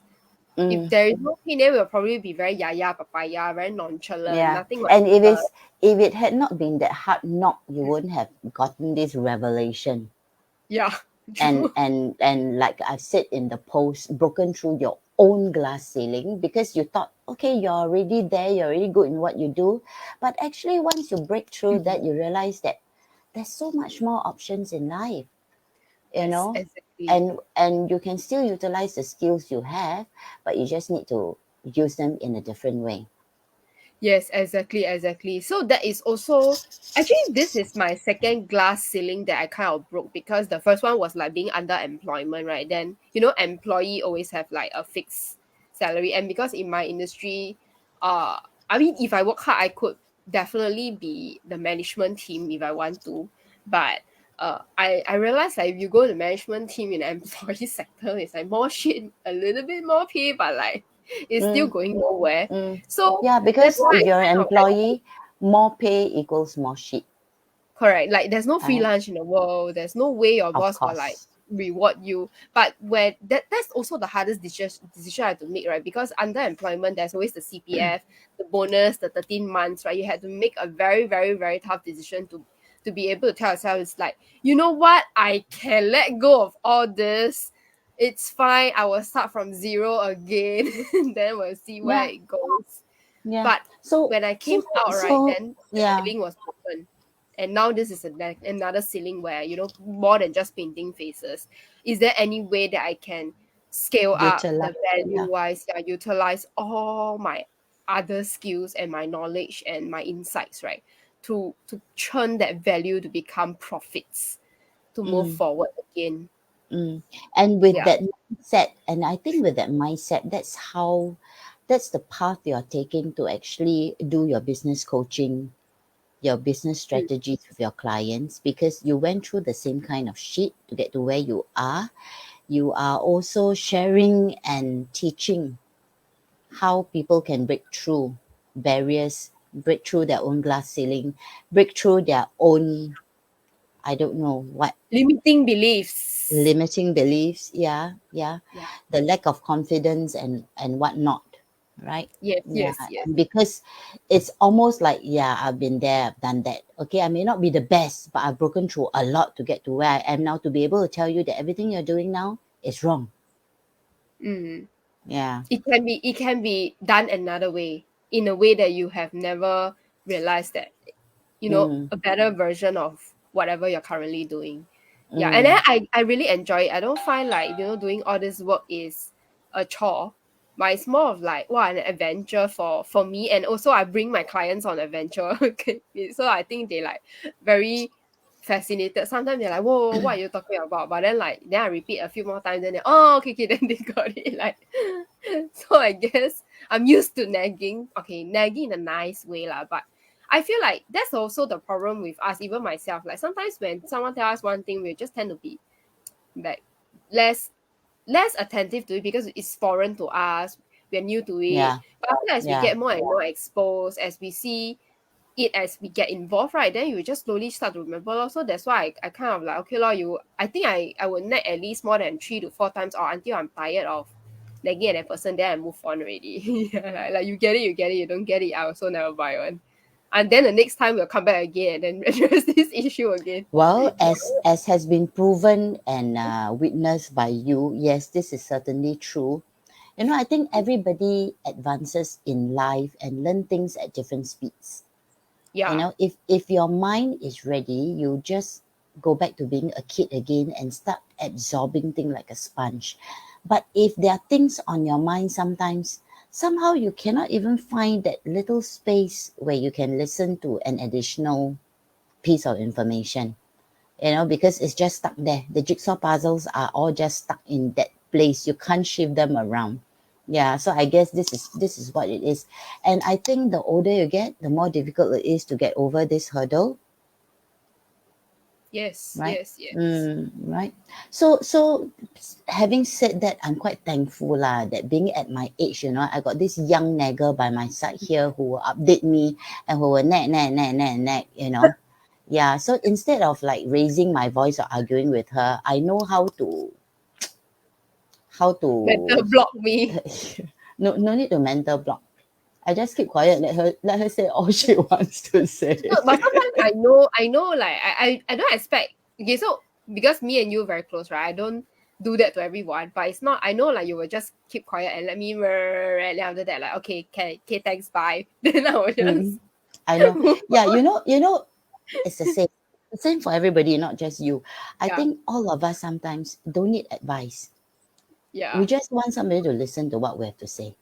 if Mm. there is no pain, then we'll probably be very yaya papaya, very nonchalant, Yeah. nothing And whatever. if it had not been that hard knock, you wouldn't have gotten this revelation. Yeah. And True. like I said in the post, broken through your own glass ceiling, because you thought, okay, you're already there, you're already good in what you do. But actually once you break through that, you realize that there's so much more options in life, you Yes, know, exactly. and you can still utilize the skills you have, but you just need to use them in a different way. Yes, exactly. So that is also, actually, this is my second glass ceiling that I kind of broke, because the first one was like being under employment, right? Then, employee always have like a fixed salary. And because in my industry, I mean, if I work hard, I could definitely be the management team if I want to. But I realized like if you go to the management team in the employee sector, it's like more shit, a little bit more pay, but like it's still Mm, going nowhere. mm. So Yeah, that's because why if I you're an kind of like, employee, more pay equals more shit, correct. Like there's no free right? lunch in the world. There's no way your Of boss will like course. reward you. But where that's also the hardest decision I had to make, right? Because under employment, there's always the CPF, the bonus, the 13 months, right? You had to make a very, very, very tough decision to be able to tell yourself, it's like, you know what? I can let go of all this. It's fine. I will start from zero again. Then we'll see where Yeah, it goes. Yeah. But So when I came so out, right, so then the yeah. ceiling was broken. And now this is another ceiling where, more than just painting faces. Is there any way that I can scale up Utilize. the value Yeah. wise, utilize all my other skills and my knowledge and my insights, right? To churn that value to become profits, to move Mm, forward again. mm. And with Yeah. that mindset, and I think with that mindset, that's the path you're taking to actually do your business coaching, your business Mm. strategies with your clients, because you went through the same kind of shit to get to where you are. You are also sharing and teaching how people can break through barriers, break through their own glass ceiling, break through their own, I don't know what, Limiting beliefs. limiting beliefs. Yeah, yeah. Yeah. The lack of confidence and whatnot, right? Yes, Yeah, yes, yes. and because it's almost like, yeah, I've been there, I've done that. Okay, I may not be the best, but I've broken through a lot to get to where I am now, to be able to tell you that everything you're doing now is wrong. Mm. Yeah. It can be done another way, in a way that you have never realized that, Mm, a better version of whatever you're currently doing. Yeah, and then mm, I really enjoy it. I don't find like, doing all this work is a chore, but it's more of like, wow, an adventure for me. And also I bring my clients on adventure. Okay, so I think they like very fascinated. Sometimes they're like, whoa, what are you talking about? But then I repeat a few more times, then they, oh, okay, okay, then they got it. Like, so I guess I'm used to nagging. Okay, nagging in a nice way lah, but I feel like that's also the problem with us, even myself. Like sometimes when someone tells us one thing, we just tend to be like less less attentive to it because it's foreign to us. We're new to it. yeah, But I feel as we yeah. get more and more exposed, as we see it, as we get involved, right, then you just slowly start to remember lor. So that's why I kind of like, okay lor, I think I would nag at least more than 3 to 4 times, or until I'm tired of nagging at that person, then I move on already. Yeah, like you get it, you get it, you don't get it, I also never buy one. And then the next time we'll come back again and then address this issue again. Well, as has been proven and witnessed by you, yes, this is certainly true. You know, I think everybody advances in life and learn things at different speeds. You Yeah. know, if your mind is ready, you just go back to being a kid again and start absorbing things like a sponge. But if there are things on your mind, sometimes somehow you cannot even find that little space where you can listen to an additional piece of information, you know, because it's just stuck there. The jigsaw puzzles are all just stuck in that place. You can't shift them around. Yeah, so I guess this is what it is. And I think the older you get, the more difficult it is to get over this hurdle, Yes, right? yes, yes. Right. So having said that, I'm quite thankful lah that being at my age, you know, I got this young nagger by my side here who will update me and who will nag, nag, nag, nag, nag, you know. Yeah, so instead of like raising my voice or arguing with her, I know how to Better block me. no need to mental block. I just keep quiet, let her say all she wants to say. No, but sometimes I know, like I don't expect. Okay, so because me and you very close, right? I don't do that to everyone, but it's not. I know, like you will just keep quiet and let me, and then after that, like, okay, thanks, bye. Then I will Mm, just I know. move Yeah, on. it's the same for everybody, not just you. I Yeah, think all of us sometimes don't need advice. We yeah. just want somebody to listen to what we have to say.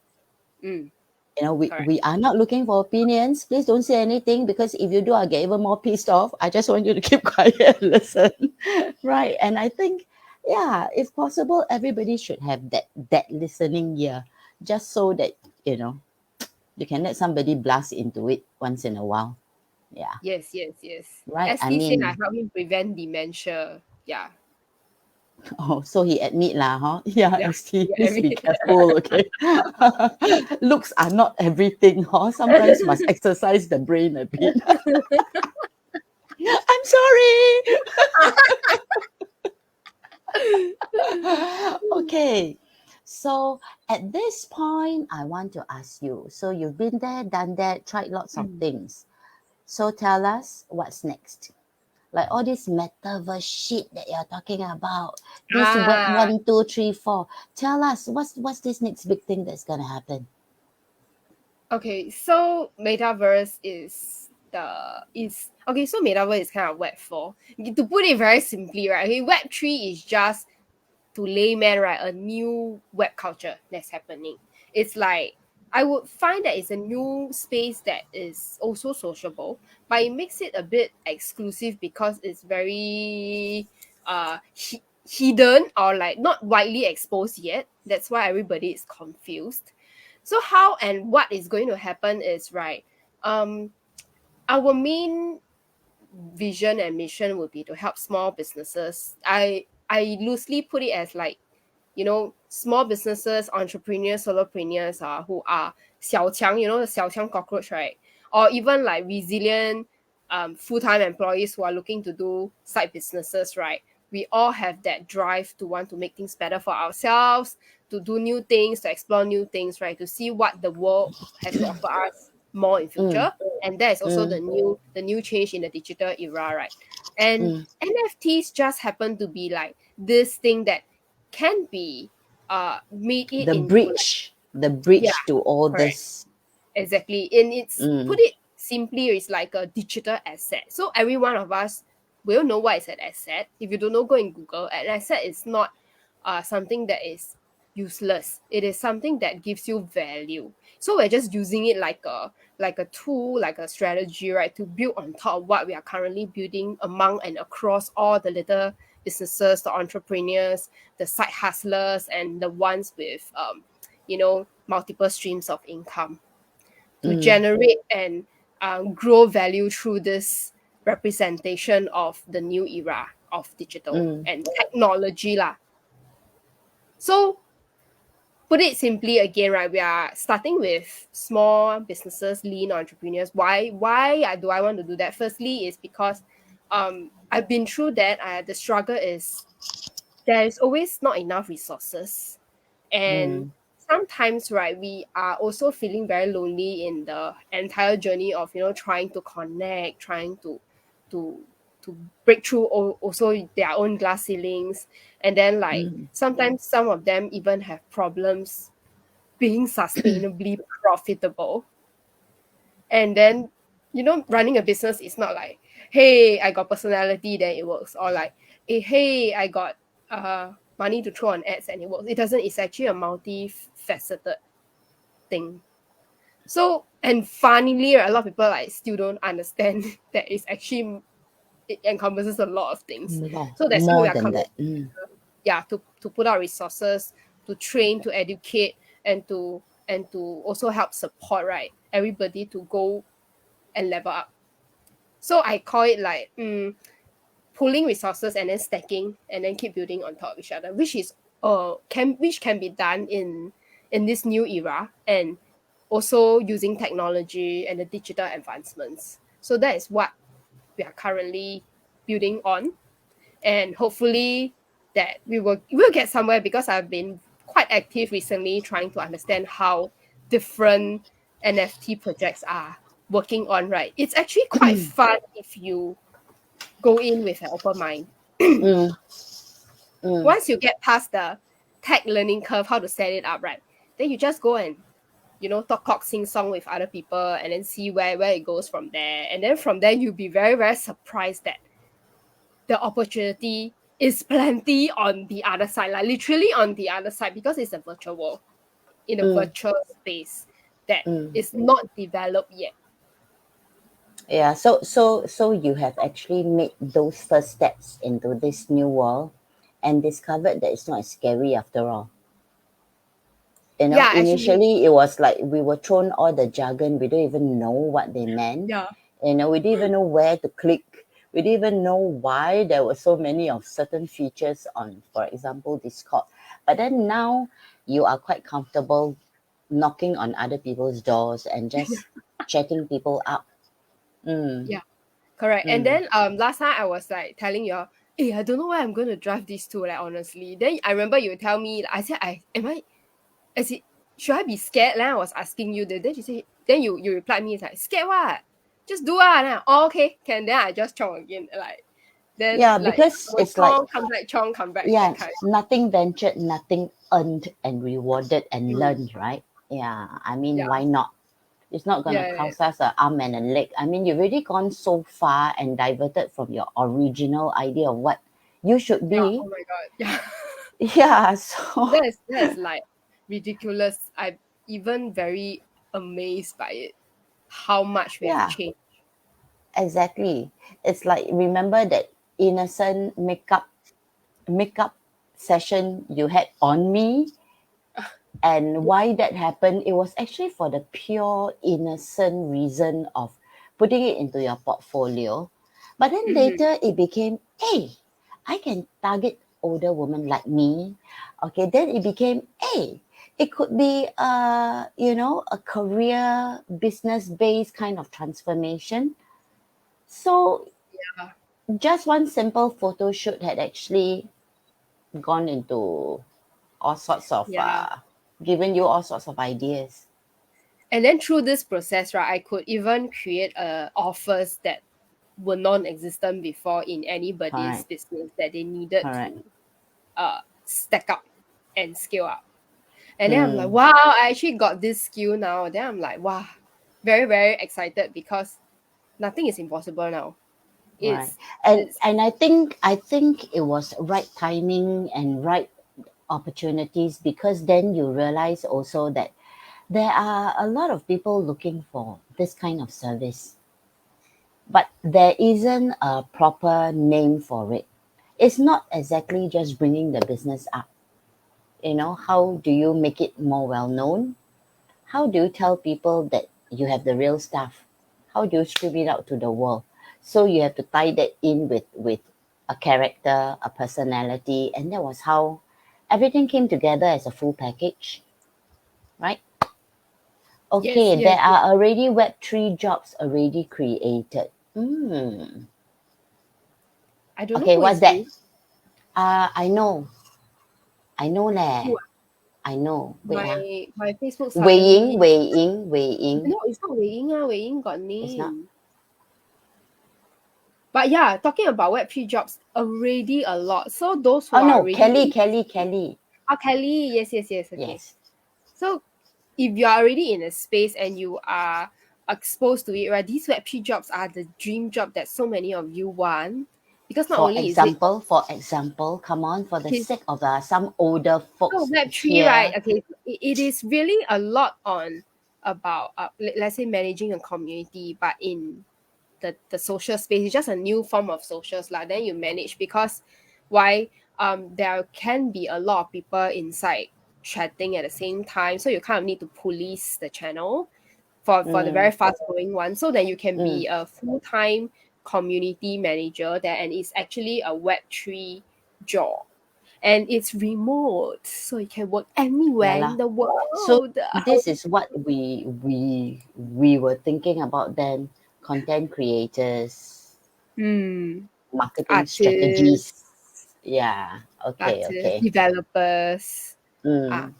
Mm, You know, we, correct. we are not looking for opinions. Please don't say anything, because if you do, I'll get even more pissed off. I just want you to keep quiet and listen. Right. And I think, yeah, if possible, everybody should have that listening ear, just so that, you know, you can let somebody blast into it once in a while. Yeah. Yes, yes, yes. Right. I ST said I mean, help him prevent dementia. Yeah, oh, so he admit lah, huh? Yeah, yeah, ST, yeah. please be careful, okay? Looks are not everything, huh? Sometimes must exercise the brain a bit. I'm sorry. Okay. So at this point, I want to ask you. So you've been there, done that, tried lots of Mm. things. So tell us what's next. Like all this metaverse shit that you're talking about, this web Ah, 1, 2, 3, 4. 2, 3, 4. Tell us what's this next big thing that's gonna happen. Okay, so metaverse is okay. So metaverse is kind of Web 4. To put it very simply, right? Okay, Web 3 is just to layman, right, a new web culture that's happening. It's like I would find that it's a new space that is also sociable, but it makes it a bit exclusive because it's very hidden or like not widely exposed yet. That's why everybody is confused. So how and what is going to happen is right. Um, our main vision and mission would be to help small businesses. I loosely put it as like, small businesses, entrepreneurs, solopreneurs who are 小强, the 小强 cockroach, right? Or even like resilient full-time employees who are looking to do side businesses, right? We all have that drive to want to make things better for ourselves, to do new things, to explore new things, right? To see what the world has to offer us more in Mm, future. And that is also mm, the new change in the digital era, right? And mm. NFTs just happen to be like this thing that can be made it into like, The yeah, bridge to all correct. this. Exactly. And it's put Mm, it simply, it's like a digital asset. So every one of us will know what is an asset. If you don't know, go and Google. An asset is not something that is useless. It is something that gives you value. So we're just using it like a tool, like a strategy, right, to build on top of what we are currently building among and across all the little businesses, the entrepreneurs, the side hustlers, and the ones with multiple streams of income to mm, generate and grow value through this representation of the new era of digital mm, and technology lah. So put it simply again, right? We are starting with small businesses, lean entrepreneurs. Why do I want to do that? Firstly, is because I've been through that. The struggle is there is always not enough resources, and mm, sometimes, right, we are also feeling very lonely in the entire journey of trying to connect, trying to to break through also their own glass ceilings. And then like mm, sometimes some of them even have problems being sustainably profitable. And then running a business is not like, hey, I got personality then it works, or like, hey, I got money to throw on ads and it works. It doesn't. It's actually a multifaceted thing. So, and funnily, a lot of people like still don't understand that it's actually, it encompasses a lot of things. So that's why we more are than coming, that. Mm, yeah, to put out resources, to train, to educate, and to also help support, right, everybody to go and level up. So I call it like pooling resources and then stacking and then keep building on top of each other, which can be done in this new era, and also using technology and the digital advancements. So that is what we are currently building on, and hopefully that we will get somewhere, because I've been quite active recently trying to understand how different NFT projects are working on, right? It's actually quite fun if you go in with an open mind. mm, mm, Once you get past the tech learning curve, how to set it up, right? Then you just go and talk sing song with other people, and then see where it goes from there. And then from there you'll be very, very surprised that the opportunity is plenty on the other side, like literally on the other side, because it's a virtual world in a mm, virtual space that mm. is not developed yet. Yeah, so you have actually made those first steps into this new world and discovered that it's not as scary after all. You know, Yeah, actually, initially it was like we were thrown all the jargon, we don't even know what they meant. yeah. You know, we didn't even know where to click. We didn't even know why there were so many of certain features on, for example, Discord. But then now you are quite comfortable knocking on other people's doors and just chatting people up. Mm, Yeah, correct. And mm. then last time I was like telling you, hey, I don't know where I'm gonna drive this to, like honestly. Then I remember you tell me, I said, is it should I be scared? Then I was asking you that. Then you say, then you replied me, it's like, scared what? Just do it. Then okay, can. Then I just chong again, like then Yeah, like because go it's like, chong, come back, that yeah, kind. nothing ventured, nothing earned and rewarded and Mm, learned, right? Yeah, I mean, yeah. why not? It's not going to Yeah. cost us an arm and a leg. I mean, you've already gone so far and diverted from your original idea of what you should Yeah. be. Oh my god. Yeah. Yeah, so That's like ridiculous. I'm even very amazed by it. How much we have yeah, changed. exactly. It's like remember that innocent makeup session you had on me, and why that happened, it was actually for the pure innocent reason of putting it into your portfolio. But then Mm-hmm. later it became, hey, I can target older women like me. Okay, then it became, hey, it could be a career business based kind of transformation. So Yeah. just one simple photo shoot had actually gone into all sorts of Yeah. given you all sorts of ideas. And then through this process, right, I could even create offers that were non-existent before in anybody's Correct, business that they needed correct. to stack up and scale up. And then I'm like, Mm, wow, I actually got this skill now. Then I'm like, wow, very, very excited because nothing is impossible now. right. It's And it's and I think it was right timing and right opportunities, because then you realize also that there are a lot of people looking for this kind of service, but there isn't a proper name for it. It's not exactly just bringing the business up. How do you make it more well known? How do you tell people that you have the real stuff? How do you stream it out to the world? So you have to tie that in with a character, a personality, and that was how everything came together as a full package, right? yes, Okay, yes, there yes. are already Web3 jobs already created. Hmm. I don't know Okay, who what's is that? who. I know leh. Who ah? I know. Wait My Facebook Wei Ying, suddenly Wei Ying, Wei Ying. no, it's not Wei Ying ah. Wei Ying got It's not. name. But yeah, talking about Web3 jobs, already a lot. So those who Oh are no, already Kelly, in Kelly, Kelly. Kelly, yes, yes, yes, okay. Yes. So if you are already in a space and you are exposed to it, right, these Web3 jobs are the dream job that so many of you want. Because not only is it For example, come on, for the okay, sake of some older so folks Web3, right? here. Okay, it is really a lot on about let's say managing a community, but in the social space. It's just a new form of socials lah. Then you manage because why there can be a lot of people inside chatting at the same time, so you kind of need to police the channel for the very Mm, fast growing one, so that you can mm, be a full-time community manager there, and it's actually a Web3 job, and it's remote, so you can work yeah anywhere lah. in the So world. this is what we were thinking about then. Content creators, Hmm. marketing strategies. Artists, Yeah. Okay. artists, Okay. developers, uh, Mm,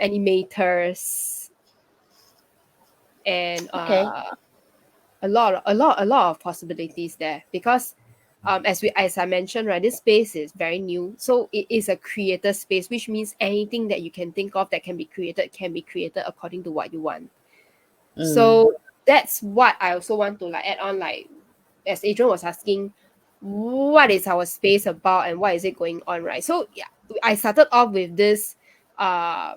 animators, and okay. a lot of possibilities there because as I mentioned, right, this space is very new, so it is a creator space, which means anything that you can think of that can be created according to what you want. Mm, So that's what I also want to like add on, like as Adrian was asking, what is our space about and what is it going on, right? So yeah, I started off with this uh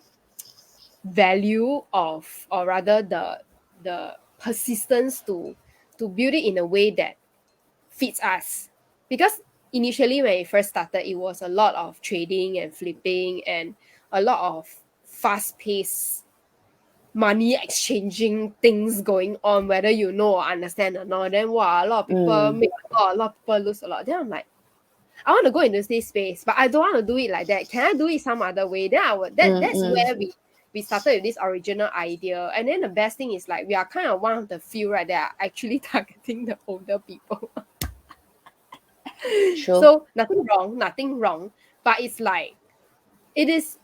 value of, or rather the persistence to build it in a way that fits us, because initially when it first started, it was a lot of trading and flipping and a lot of fast paced money exchanging things going on, whether you know or understand or not. Then wow, a lot of people mm, make a lot of people lose a lot. Then I'm like, I want to go into this space, but I don't want to do it like that. Can I do it some other way? Then I would mm, that's mm, where we started with this original idea. And then the best thing is like we are kind of one of the few, right, that are actually targeting the older people. true. So nothing wrong. But it's like it is,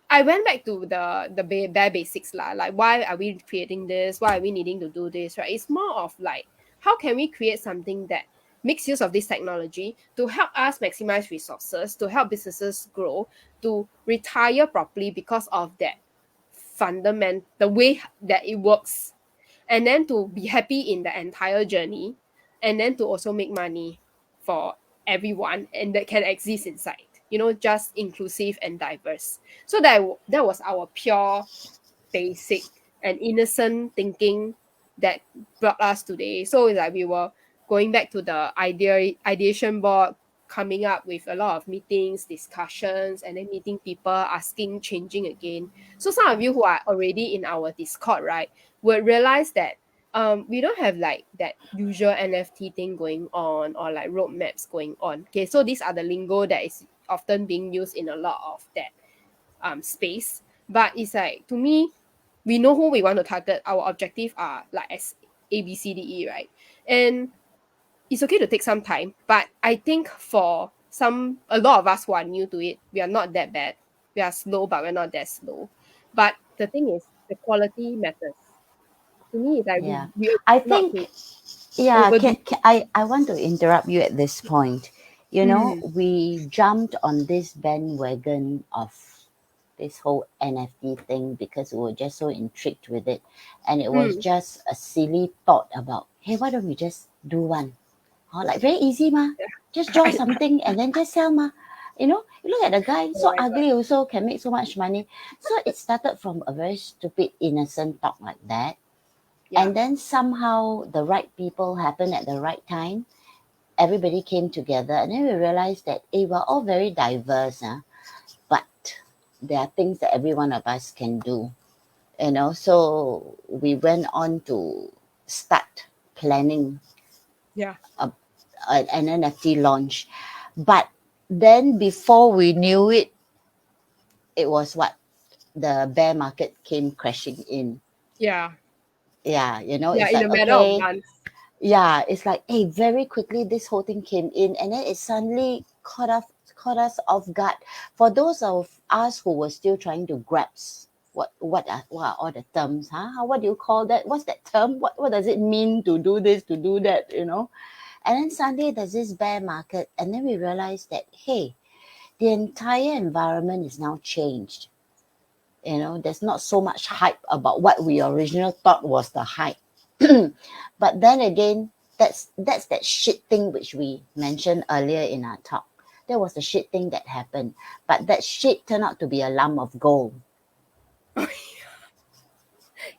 I went back to the bare basics lah. Like why are we creating this? Why are we needing to do this? Right? It's more of like how can we create something that makes use of this technology to help us maximize resources, to help businesses grow, to retire properly because of that fundament, the way that it works. and then to be happy in the entire journey, and then to also make money for everyone and that can exist inside, just inclusive and diverse. So that was our pure basic and innocent thinking that brought us today. So it's like we were going back to the ideation board, coming up with a lot of meetings, discussions, and then meeting people, asking, changing again. So some of you who are already in our Discord, right, would realize that we don't have like that usual NFT thing going on or like roadmaps going on. Okay, so these are the lingo that is often being used in a lot of that space. But it's like, to me, we know who we want to target. Our objective are like as ABCDE, right? And it's okay to take some time, but I think for a lot of us who are new to it, we are not that bad. We are slow, but we're not that slow. But the thing is, the quality matters. To me, it's like Yeah. we I not think, to yeah, overdo. I want to interrupt you at this point. You know, Mm, we jumped on this bandwagon of this whole NFT thing because we were just so intrigued with it. And it was mm, just a silly thought about, hey, why don't we just do one? Oh, like very easy, ma. Just draw right. something and then just sell, ma. You look at the guy, Oh so my god. ugly also can make so much money. So it started from a very stupid, innocent talk like that. Yeah. And then somehow the right people happened at the right time. Everybody came together, and then we realized that we're all very diverse, but there are things that every one of us can do. So we went on to start planning Yeah. a, an NFT launch. But then before we knew it, it was what? The bear market came crashing in. Yeah. Yeah, Yeah. it's In a like, matter of okay, months. yeah, it's like, hey, very quickly this whole thing came in, and then it suddenly caught us off guard. For those of us who were still trying to grasp what are all the terms, huh? What do you call that? What's that term? What does it mean to do this, to do that? And then suddenly there's this bear market, and then we realized that, hey, the entire environment is now changed. There's not so much hype about what we originally thought was the hype. But then again, that's that shit thing which we mentioned earlier in our talk. There was the shit thing that happened, but that shit turned out to be a lump of gold,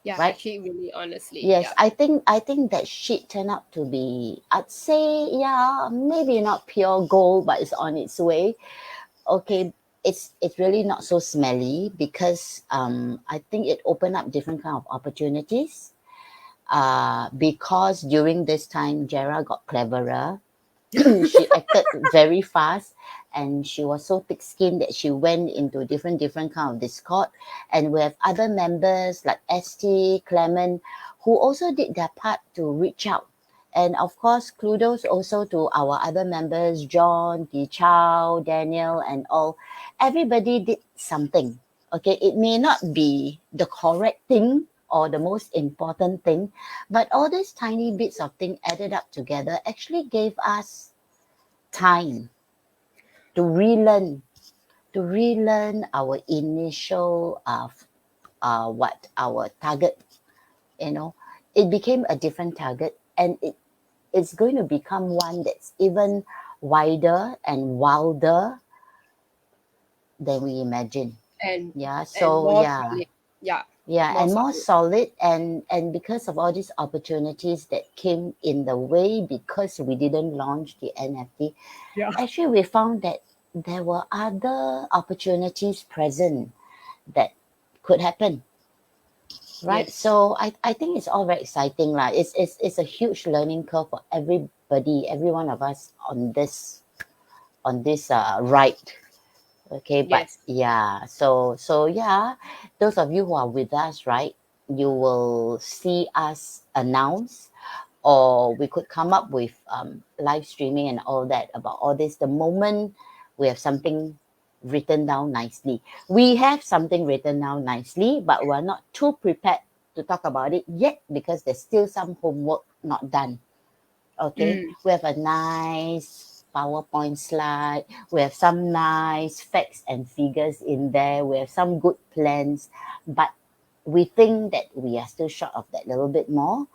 Yeah. right? Actually, really, honestly, Yes, yeah. I think that shit turned out to be, I'd say, yeah, maybe not pure gold, but it's on its way. Okay, it's really not so smelly because I think it opened up different kind of opportunities. Because during this time, Gerra got cleverer. She acted very fast, and she was so thick-skinned that she went into different kind of Discord, and we have other members like ST, Clement, who also did their part to reach out. And of course, kudos also to our other members, John, Di Chow, Daniel, and all. Everybody did something. Okay, it may not be the correct thing or the most important thing, but all these tiny bits of thing added up together actually gave us time to relearn our initial what our target. You know, it became a different target, and it's going to become one that's even wider and wilder than we imagine. and Yeah. and So more yeah. solid. Yeah, Yeah, more and more solid. solid, and because of all these opportunities that came in the way because we didn't launch the NFT, Yeah. actually we found that there were other opportunities present that could happen, right? Yes. So I think it's all very exciting. Like it's a huge learning curve for everybody, every one of us on this ride. Okay, but Yes. yeah, so yeah, those of you who are with us, right, you will see us announce, or we could come up with live streaming and all that about all this the moment we have something written down nicely. We have something written down nicely, but we're not too prepared to talk about it yet because there's still some homework not done. Okay, Mm. we have a nice PowerPoint slide, we have some nice facts and figures in there, we have some good plans, but we think that we are still short of that little bit more.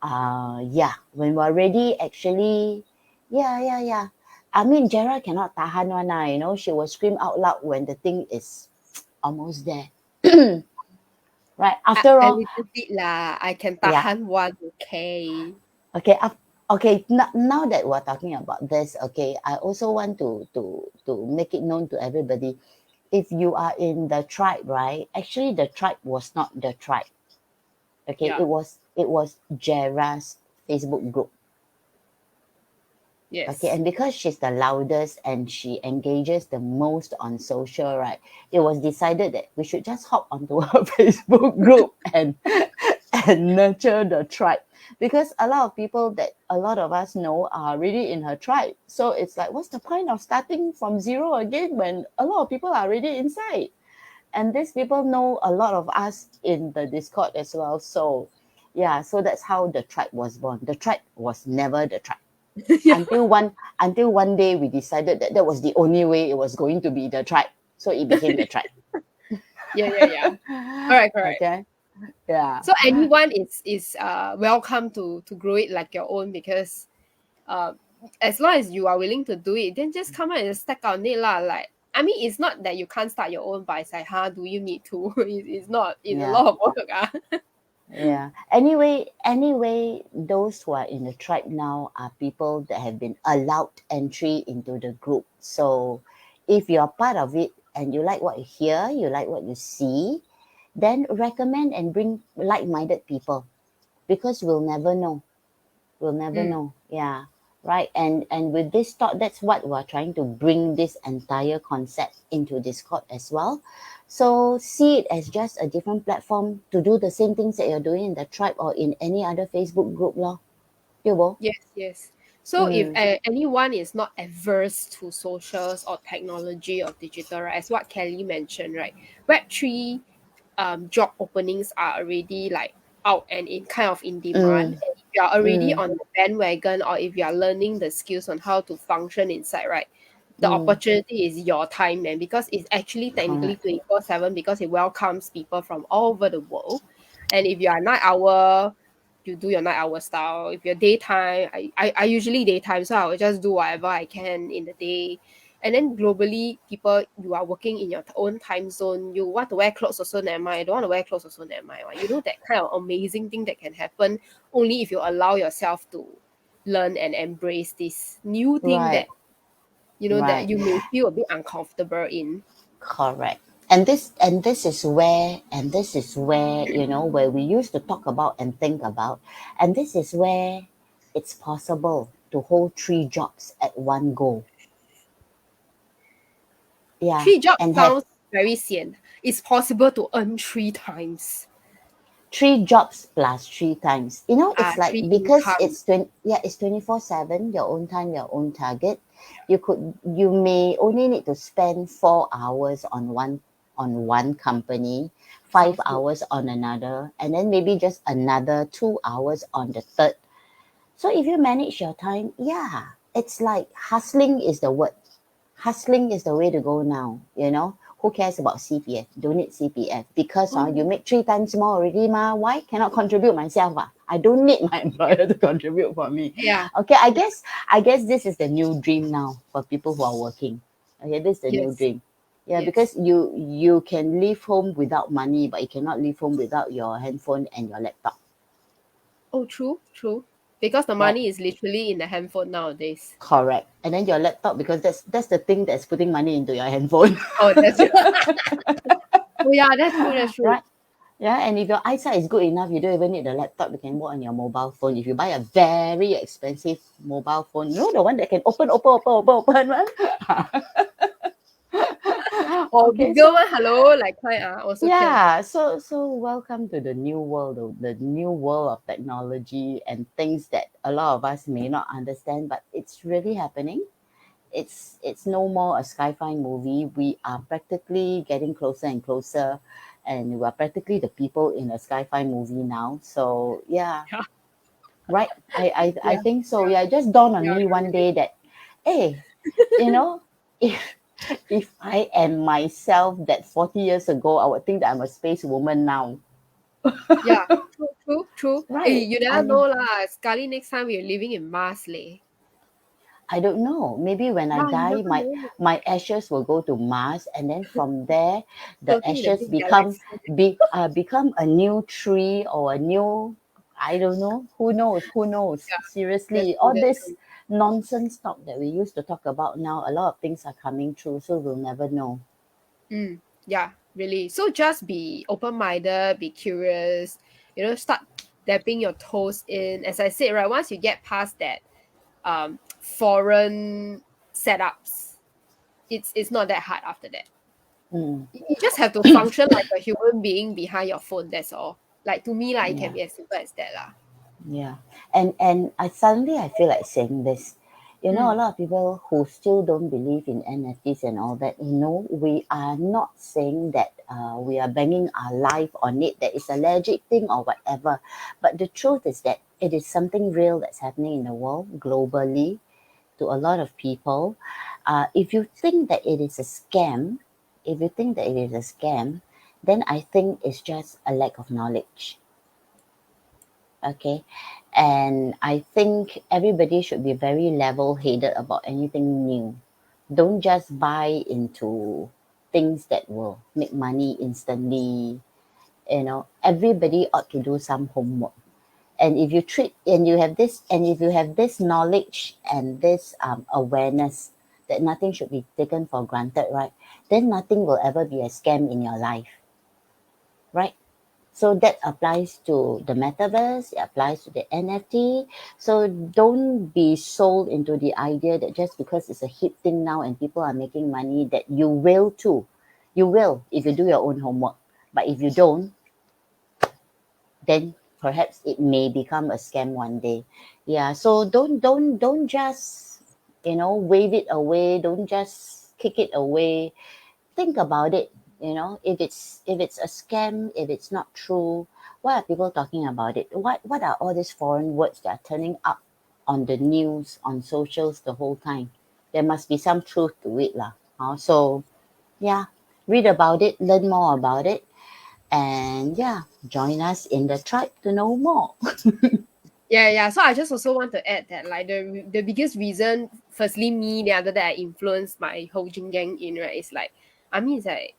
Yeah, when we're ready, actually, yeah. I mean, Gerra cannot tahan one, she will scream out loud when the thing is almost there. Right. After A all, little bit lah. I can yeah. tahan one, okay. Okay. Okay. Now that we're talking about this, okay, I also want to make it known to everybody. If you are in the tribe, right? Actually, the tribe was not the tribe. Okay, Yeah. it was Gerra's Facebook group. Okay, Yes. and because she's the loudest and she engages the most on social, right? It was decided that we should just hop onto her Facebook group and nurture the tribe, because a lot of people that a lot of us know are really in her tribe. So it's like, what's the point of starting from zero again when a lot of people are already inside? And these people know a lot of us in the Discord as well. So yeah, so that's how the tribe was born. The tribe was never the tribe Yeah. until one day we decided that that was the only way it was going to be the tribe. So it became the tribe. Yeah. Correct, correct. Okay. Yeah. So anyone is welcome to grow it like your own, because uh as long as you are willing to do it, then just come out and stack on it lah. Like, I mean, it's not that you can't start your own, but it's like, do you need to? It's not. It's a Yeah. lot of work. Yeah. Anyway, those who are in the tribe now are people that have been allowed entry into the group. So if you're part of it and you like what you hear, you like what you see, then recommend and bring like-minded people, because we'll never know. We'll never Mm. know. Yeah. Right. And with this thought, that's what we're trying to bring this entire concept into Discord as well. So see it as just a different platform to do the same things that you're doing in the tribe or in any other Facebook group lor. You will. Yes, yes. So if Mm, anyone is not averse to socials or technology or digital, right, as what Kelly mentioned, right, Web3 job openings are already like out and in kind of in demand. mm, And if you are already mm, on the bandwagon, or if you are learning the skills on how to function inside, right, the mm. opportunity is your time, man, because it's actually technically Correct. 24/7, because it welcomes people from all over the world. And if you are night owl, you do your night hour style. If you're daytime, I usually daytime, so I will just do whatever I can in the day. And then globally, people, you are working in your own time zone. You want to wear clothes also, never mind. You don't want to wear clothes also, never mind. Right? You know that kind of amazing thing that can happen only if you allow yourself to learn and embrace this new thing that Right. that Right. you may feel a bit uncomfortable in. Correct. And this is where where we used to talk about and think about, and this is where it's possible to hold three jobs at one go. Yeah, Three jobs and have sounds very sian. It's possible to earn three times. three jobs plus three times. It's like, Three because income. it's 24/7, your own time, your own target. You may only need to spend 4 hours on one company, five Sounds good. hours on another, and then maybe just another 2 hours on the third. So if you manage your time, yeah, it's like hustling is the word. Hustling is the way to go now. Who cares about CPF? Don't need CPF, because you Oh, make three times more already, ma. Why cannot contribute myself? I don't need my employer to contribute for me. yeah. Okay, I guess this is the new dream now for people who are working. Okay, this is the new Yes. dream. Yeah, Yes. because you can leave home without money, but you cannot leave home without your handphone and your laptop, Oh, true, true. Because the right? money is literally in the handphone nowadays. Correct. And then your laptop, because that's the thing that's putting money into your handphone. Oh, that's oh yeah, that's true, that's true. Right? Yeah, and if your eyesight is good enough, you don't even need the laptop. You can work on your mobile phone. If you buy a very expensive mobile phone, the one that can open, right? Oh, Okay, bigger so one, hello, like kind also can. yeah, so welcome to the new world, the new world of technology and things that a lot of us may not understand, but it's really happening. It's no more a sci-fi movie. We are practically getting closer and closer, and we are practically the people in a sci-fi movie now. So yeah, Yeah, right. I yeah, think so. Yeah, it just dawned on yeah, me one really. day that, hey, you know, if if I am myself that 40 years ago, I would think that I'm a space woman now. Yeah, true, true, true. Right. You I never mean, know lah. Sekali next time we're living in Mars leh. I don't know. Maybe when I Yeah, you die, never my know. my ashes will go to Mars, and then from there, the Floating in a ashes big galaxy. become a new tree or a new, I don't know. Who knows? Who knows? Yeah, that's Seriously, true, all that's this true. nonsense talk that we used to talk about now, a lot of things are coming true, so we'll never know. Yeah, really. So just be open-minded, be curious, start dipping your toes in. As I said, right, once you get past that foreign setups, it's not that hard after that. Mm, You just have to function like a human being behind your phone, that's all. Like to me, like it can yeah. be as simple as that lah. Yeah, and I feel like saying this. You know, a Mm. lot of people who still don't believe in NFTs and all that. You know, we are not saying that we are banging our life on it. That it's a legit thing or whatever. But the truth is that it is something real that's happening in the world globally to a lot of people. If you think that it is a scam, if you think that it is a scam, then I think it's just a lack of knowledge. Okay, and I think everybody should be very level headed about anything new. Don't just buy into things that will make money instantly. You know, everybody ought to do some homework. And if you treat and you have this and if you have this knowledge and this awareness that nothing should be taken for granted, right? Then nothing will ever be a scam in your life, right? So that applies to the metaverse, it applies to the NFT. So don't be sold into the idea that just because it's a hip thing now and people are making money, that you will too. You will if you do your own homework. But if you don't, then perhaps it may become a scam one day. Yeah. So don't just wave it away. Don't just kick it away. Think about it. You know, if it's a scam, if it's not true, why are people talking about it? What are all these foreign words that are turning up on the news, on socials the whole time? There must be some truth to it lah. So yeah, read about it, learn more about it, and yeah, join us in the tribe to know more. Yeah, yeah. So I just also want to add that like the biggest reason, firstly me, the other that I influenced my whole Jing gang in, right, is like I mean it's like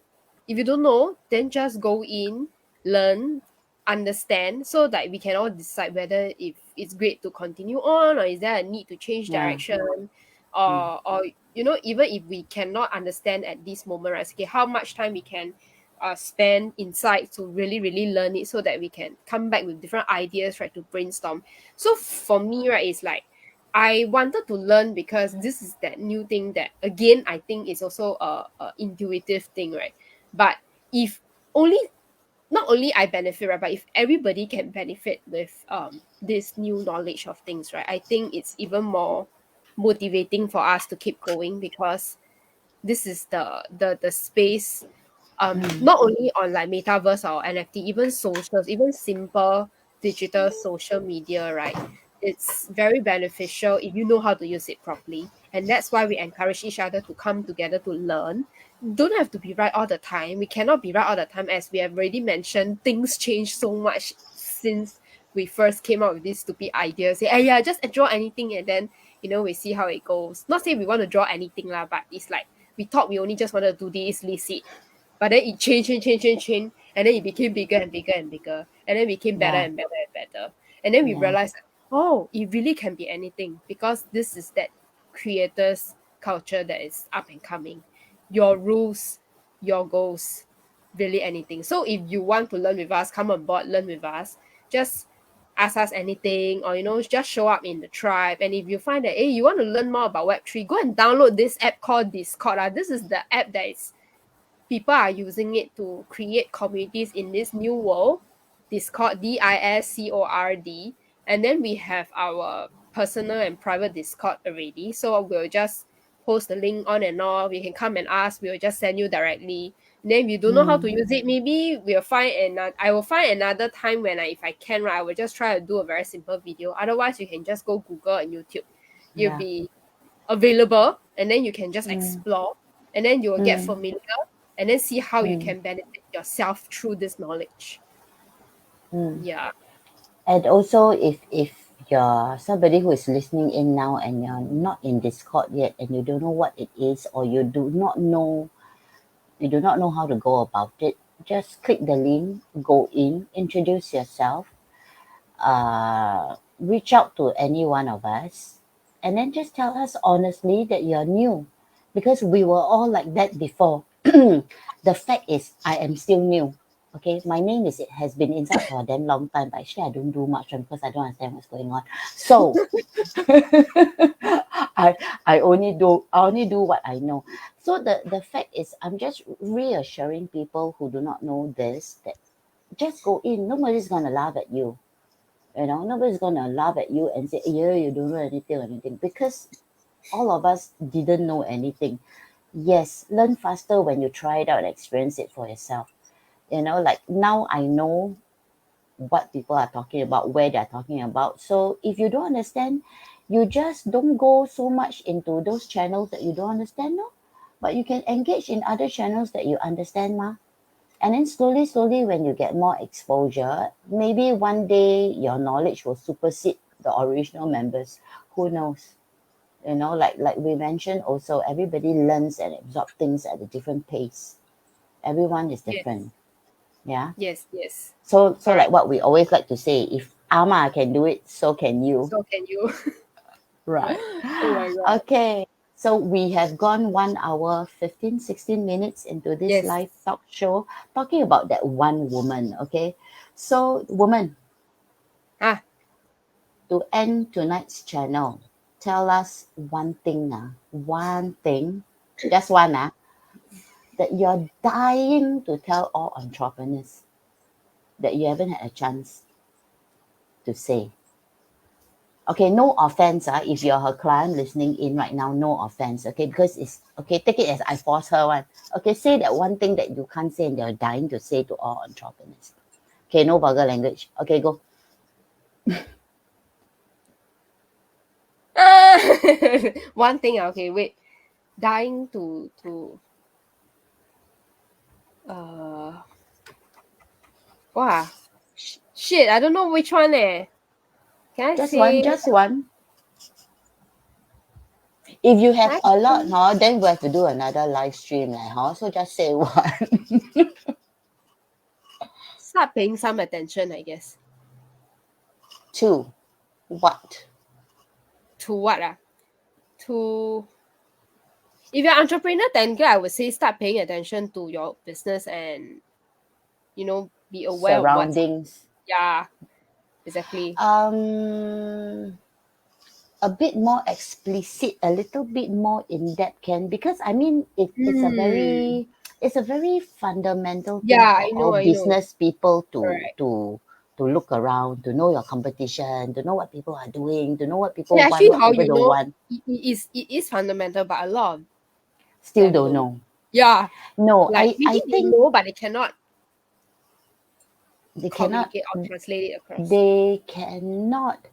if you don't know, then just go in, learn, understand, so that we can all decide whether if it's great to continue on or is there a need to change Yeah. direction, Mm. or even if we cannot understand at this moment, right? Okay, how much time we can spend inside to really really learn it so that we can come back with different ideas, right, to brainstorm. So for me, right, it's like I wanted to learn because this is that new thing that again I think is also a intuitive thing, right? But if only not only I benefit, right, but if everybody can benefit with this new knowledge of things, right, I think it's even more motivating for us to keep going because this is the space, Mm. not only on like metaverse or NFT, even socials, even simple digital social media, right? It's very beneficial if you know how to use it properly. And that's why we encourage each other to come together to learn. Don't have to be right all the time. We cannot be right all the time, as we have already mentioned. Things change so much since we first came up with this stupid idea. Say, hey, yeah, just draw anything and then we see how it goes. Not say we want to draw anything lah, but it's like we thought we only just wanted to do this, list it, but then it changed, and then it became bigger and bigger and bigger, and then became better Yeah. and better and better. And then we Yeah. realized, oh, it really can be anything because this is that creators culture that is up and coming. Your rules, your goals, really anything. So if you want to learn with us, come on board, learn with us. Just ask us anything, or just show up in the tribe. And if you find that, hey, you want to learn more about Web3, go and download this app called Discord. This is the app that is people are using it to create communities in this new world. Discord, Discord. And then we have our personal and private Discord already. So we'll just post the link on and off. You can come and ask. We'll just send you directly. And then if you don't know how to Mm. use it, maybe I will find another time when if I can, right, I will just try to do a very simple video. Otherwise, you can just go Google and YouTube. It'll Yeah. be available, and then you can just Mm. explore, and then you will get Mm. familiar, and then see how you Mm. can benefit yourself through this knowledge. Mm. Yeah. And also, if you're somebody who is listening in now and you're not in Discord yet and you don't know what it is, or you do not know how to go about it, just click the link, go in, introduce yourself, reach out to any one of us, and then just tell us honestly that you're new, because we were all like that before. The fact is, I am still new. Okay, my name is, it has been inside for a damn long time, but actually I don't do much because I don't understand what's going on. So I I only do what I know. So the fact is, I'm just reassuring people who do not know this that just go in. Nobody's gonna laugh at you. You know, nobody's gonna laugh at you and say, "Yeah, you don't know anything or anything," because all of us didn't know anything. Yes, learn faster when you try it out and experience it for yourself. You know, like now I know what people are talking about, where they're talking about. So if you don't understand, you just don't go so much into those channels that you don't understand, no? But you can engage in other channels that you understand, ma. And then slowly, slowly, when you get more exposure, maybe one day your knowledge will supersede the original members. Who knows? You know, like we mentioned also, everybody learns and absorbs things at a different pace. Everyone is Yes. different. Yeah. Yes. Yes. So like Correct. what we always like to say, if Ama can do it, so can you. So can you? Right. Oh my god. Okay. So we have gone 1 hour, 15, 16 minutes into this Yes. live talk show talking about that one woman. Okay. So, woman, Ah. to end tonight's channel, tell us one thing, one thing, just one, that you're dying to tell all entrepreneurs that you haven't had a chance to say. Okay, no offense, if you're her client listening in right now, no offense, okay, because it's okay, take it as I force her one. Okay, say that one thing that you can't say and you're dying to say to all entrepreneurs. Okay, no vulgar language. Okay, go. One thing. Okay. Wait. Dying to. Uh. Wow. Shit. I don't know which one. Can I Just one, say? just one. If you Can have I a lot, say then we have to do another live stream, so just say one. start paying some attention? I guess. Two. What? To what? To if you're an entrepreneur, technically I would say start paying attention to your business and be aware of what's Surroundings. yeah, exactly. Um, a bit more explicit, a little bit more in depth, can, because I mean Hmm. it's a very fundamental thing Yeah, for all I know. business people Correct. to look around, to know your competition, to know what people are doing, to know what people Yeah, want, actually what how people you don't know want. it is fundamental, but a lot of Still them don't don't. know. Yeah. No, Like I maybe they think know but they cannot they cannot communicate or translate it across. they cannot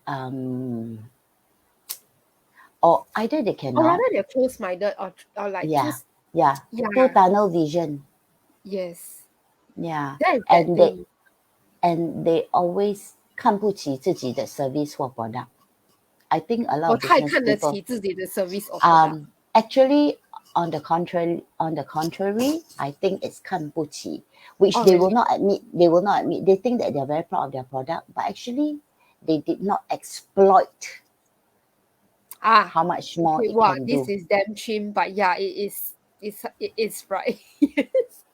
or either they Or rather cannot, they're close minded or like yeah, just yeah, too yeah, tunnel vision, yes. yeah, That is that and they thing. and they always 看不起自己的 service 或 product. I think a lot 我 of 太 business 看得 people, 起自己的 service or product. actually, on the contrary, I think it's 看不起, which Oh they will really? not admit. They will not admit. They think that they're very proud of their product, but actually, they did not exploit Ah, how much more okay. it Wow, can this do. is damn chim, but yeah, it is right. Yes.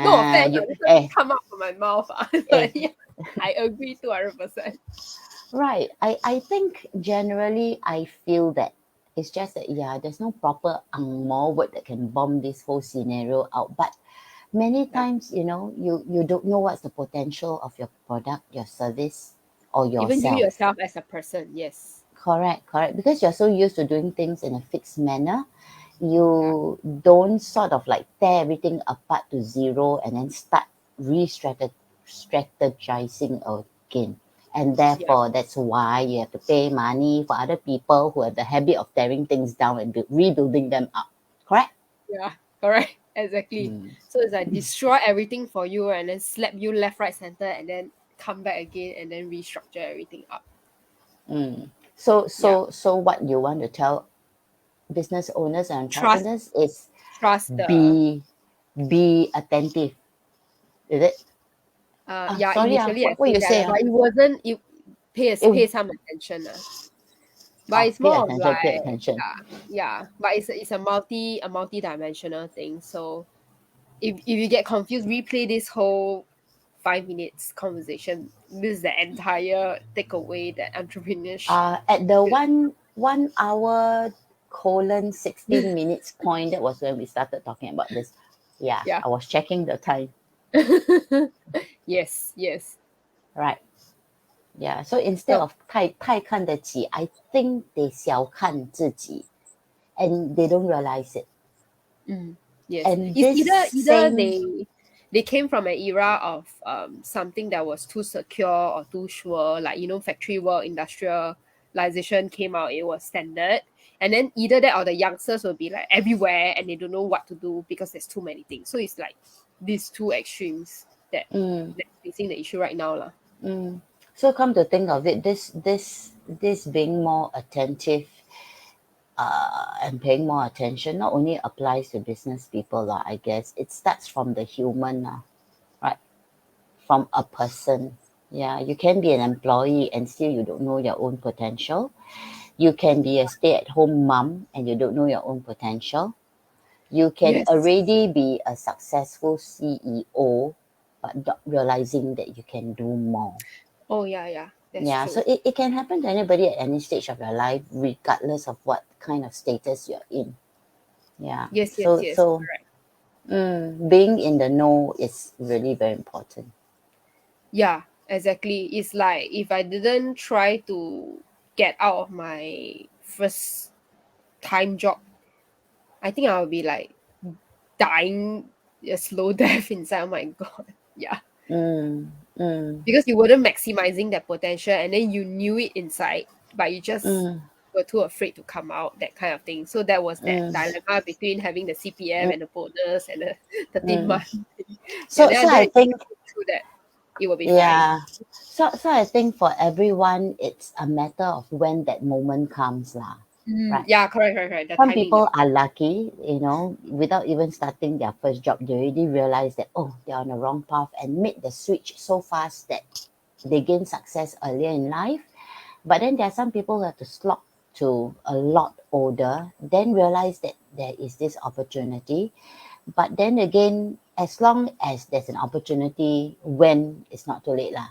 No Ah, offense, you, this doesn't eh, come out from my mouth. eh, But yeah, I agree 200%. right. I think generally I feel that it's just that, yeah, there's no proper angmo word that can bomb this whole scenario out. But many Yeah. times, you don't know what's the potential of your product, your service, or Even you yourself. yourself as a person, yes. Correct, correct. Because you're so used to doing things in a fixed manner, Yeah. you don't sort of like tear everything apart to zero and then start re-strategizing again. And Yeah. therefore, that's why you have to pay money for other people who have the habit of tearing things down and rebuilding them up. Correct? Yeah. Correct. Exactly. Mm. So it's like destroy everything for you and then slap you left, right, center, and then come back again and then restructure everything up. So Yeah. what you want to tell business owners and Trust entrepreneurs is trust the be be attentive. Is it? yeah, Sorry. initially I What said you that, say? but it wasn't it pay It, some attention. But it's pay more of attention. Pay like attention. yeah, but it's a multi-dimensional thing. So if you get confused, replay this whole 5 minutes conversation. This is the entire takeaway that entrepreneurship. At the 1 hour colon 16 minutes point, that was when we started talking about this. Yeah, Yeah. I was checking the time. Yes, yes. Right. Yeah. So instead So of 太看得起, I think they 小看自己 and they don't realize it. mm, yes. And It's this either same, they came from an era of something that was too secure or too sure, like factory work, industrialization came out, it was standard. And then either that or the youngsters will be like everywhere and they don't know what to do because there's too many things. So it's like these two extremes mm, that's facing the issue right now. Lah. mm. So come to think of it, this being more attentive and paying more attention not only applies to business people, lah, I guess it starts from the human, right? From a person. Yeah, you can be an employee and still you don't know your own potential. You can be a stay-at-home mom and you don't know your own potential. You can Yes. already be a successful CEO, but not realizing that you can do more. Oh yeah, yeah. That's Yeah, so true. it can happen to anybody at any stage of your life, regardless of what kind of status you're in. Yeah. Yes, yes, So yes. so being in the know is really very important. Yeah, exactly. It's like if I didn't try to get out of my first time job, I think I would be like dying a slow death inside. Oh my god. Yeah. Mm, mm, Because you weren't maximizing that potential and then you knew it inside, but you just mm, were too afraid to come out, that kind of thing. So that was that mm, dilemma between having the CPF mm, and the bonus and the 13 mm. month thing. Yeah, So then I if you think, go through that, it will be fine. yeah. So I think for everyone, it's a matter of when that moment comes, lah. Right. Yeah, correct, correct, correct. The Some timing, the people timing. are lucky, without even starting their first job, they already realize that, oh, they're on the wrong path and made the switch so fast that they gain success earlier in life. But then there are some people who have to slog to a lot older, then realize that there is this opportunity. But then again, as long as there's an opportunity, when it's not too late lah.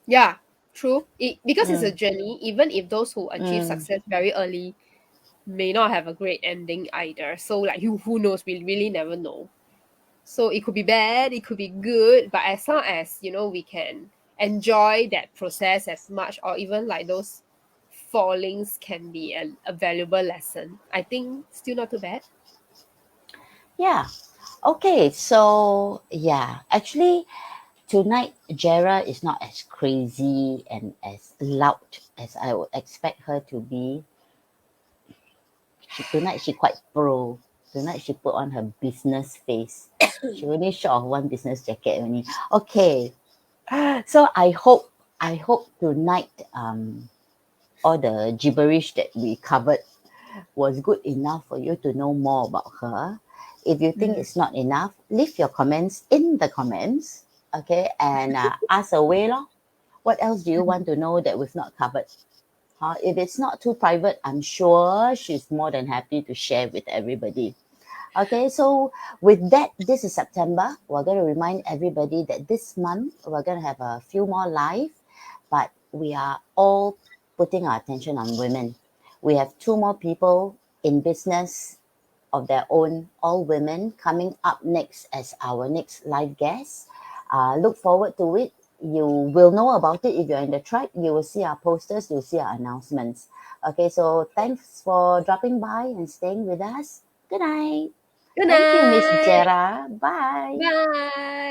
Yeah, true. Because it's a Mm, journey, even if those who achieve mm, success very early may not have a great ending either. So like who knows? We really never know. So it could be bad, it could be good, but as long as we can enjoy that process as much, or even like those fallings can be a valuable lesson. I think still not too bad. yeah. Okay, so yeah, actually, tonight Gerra is not as crazy and as loud as I would expect her to be. Tonight she quite pro. Tonight she put on her business face. She only short of one business jacket only. Okay, so I hope tonight all the gibberish that we covered was good enough for you to know more about her. If you think Mm. it's not enough, leave your comments in the comments, okay, and ask away lor. What else do you want to know that we've not covered? If it's not too private, I'm sure she's more than happy to share with everybody. Okay, so with that, this is September. We're going to remind everybody that this month we're going to have a few more live, but we are all putting our attention on women. We have two more people in business of their own, all women, coming up next as our next live guest. Look forward to it. You will know about it if you're in the tribe. You will see our posters, you'll see our announcements. Okay, so thanks for dropping by and staying with us. Good night. Good Thank you, Miss night. Gerra. Bye. Bye.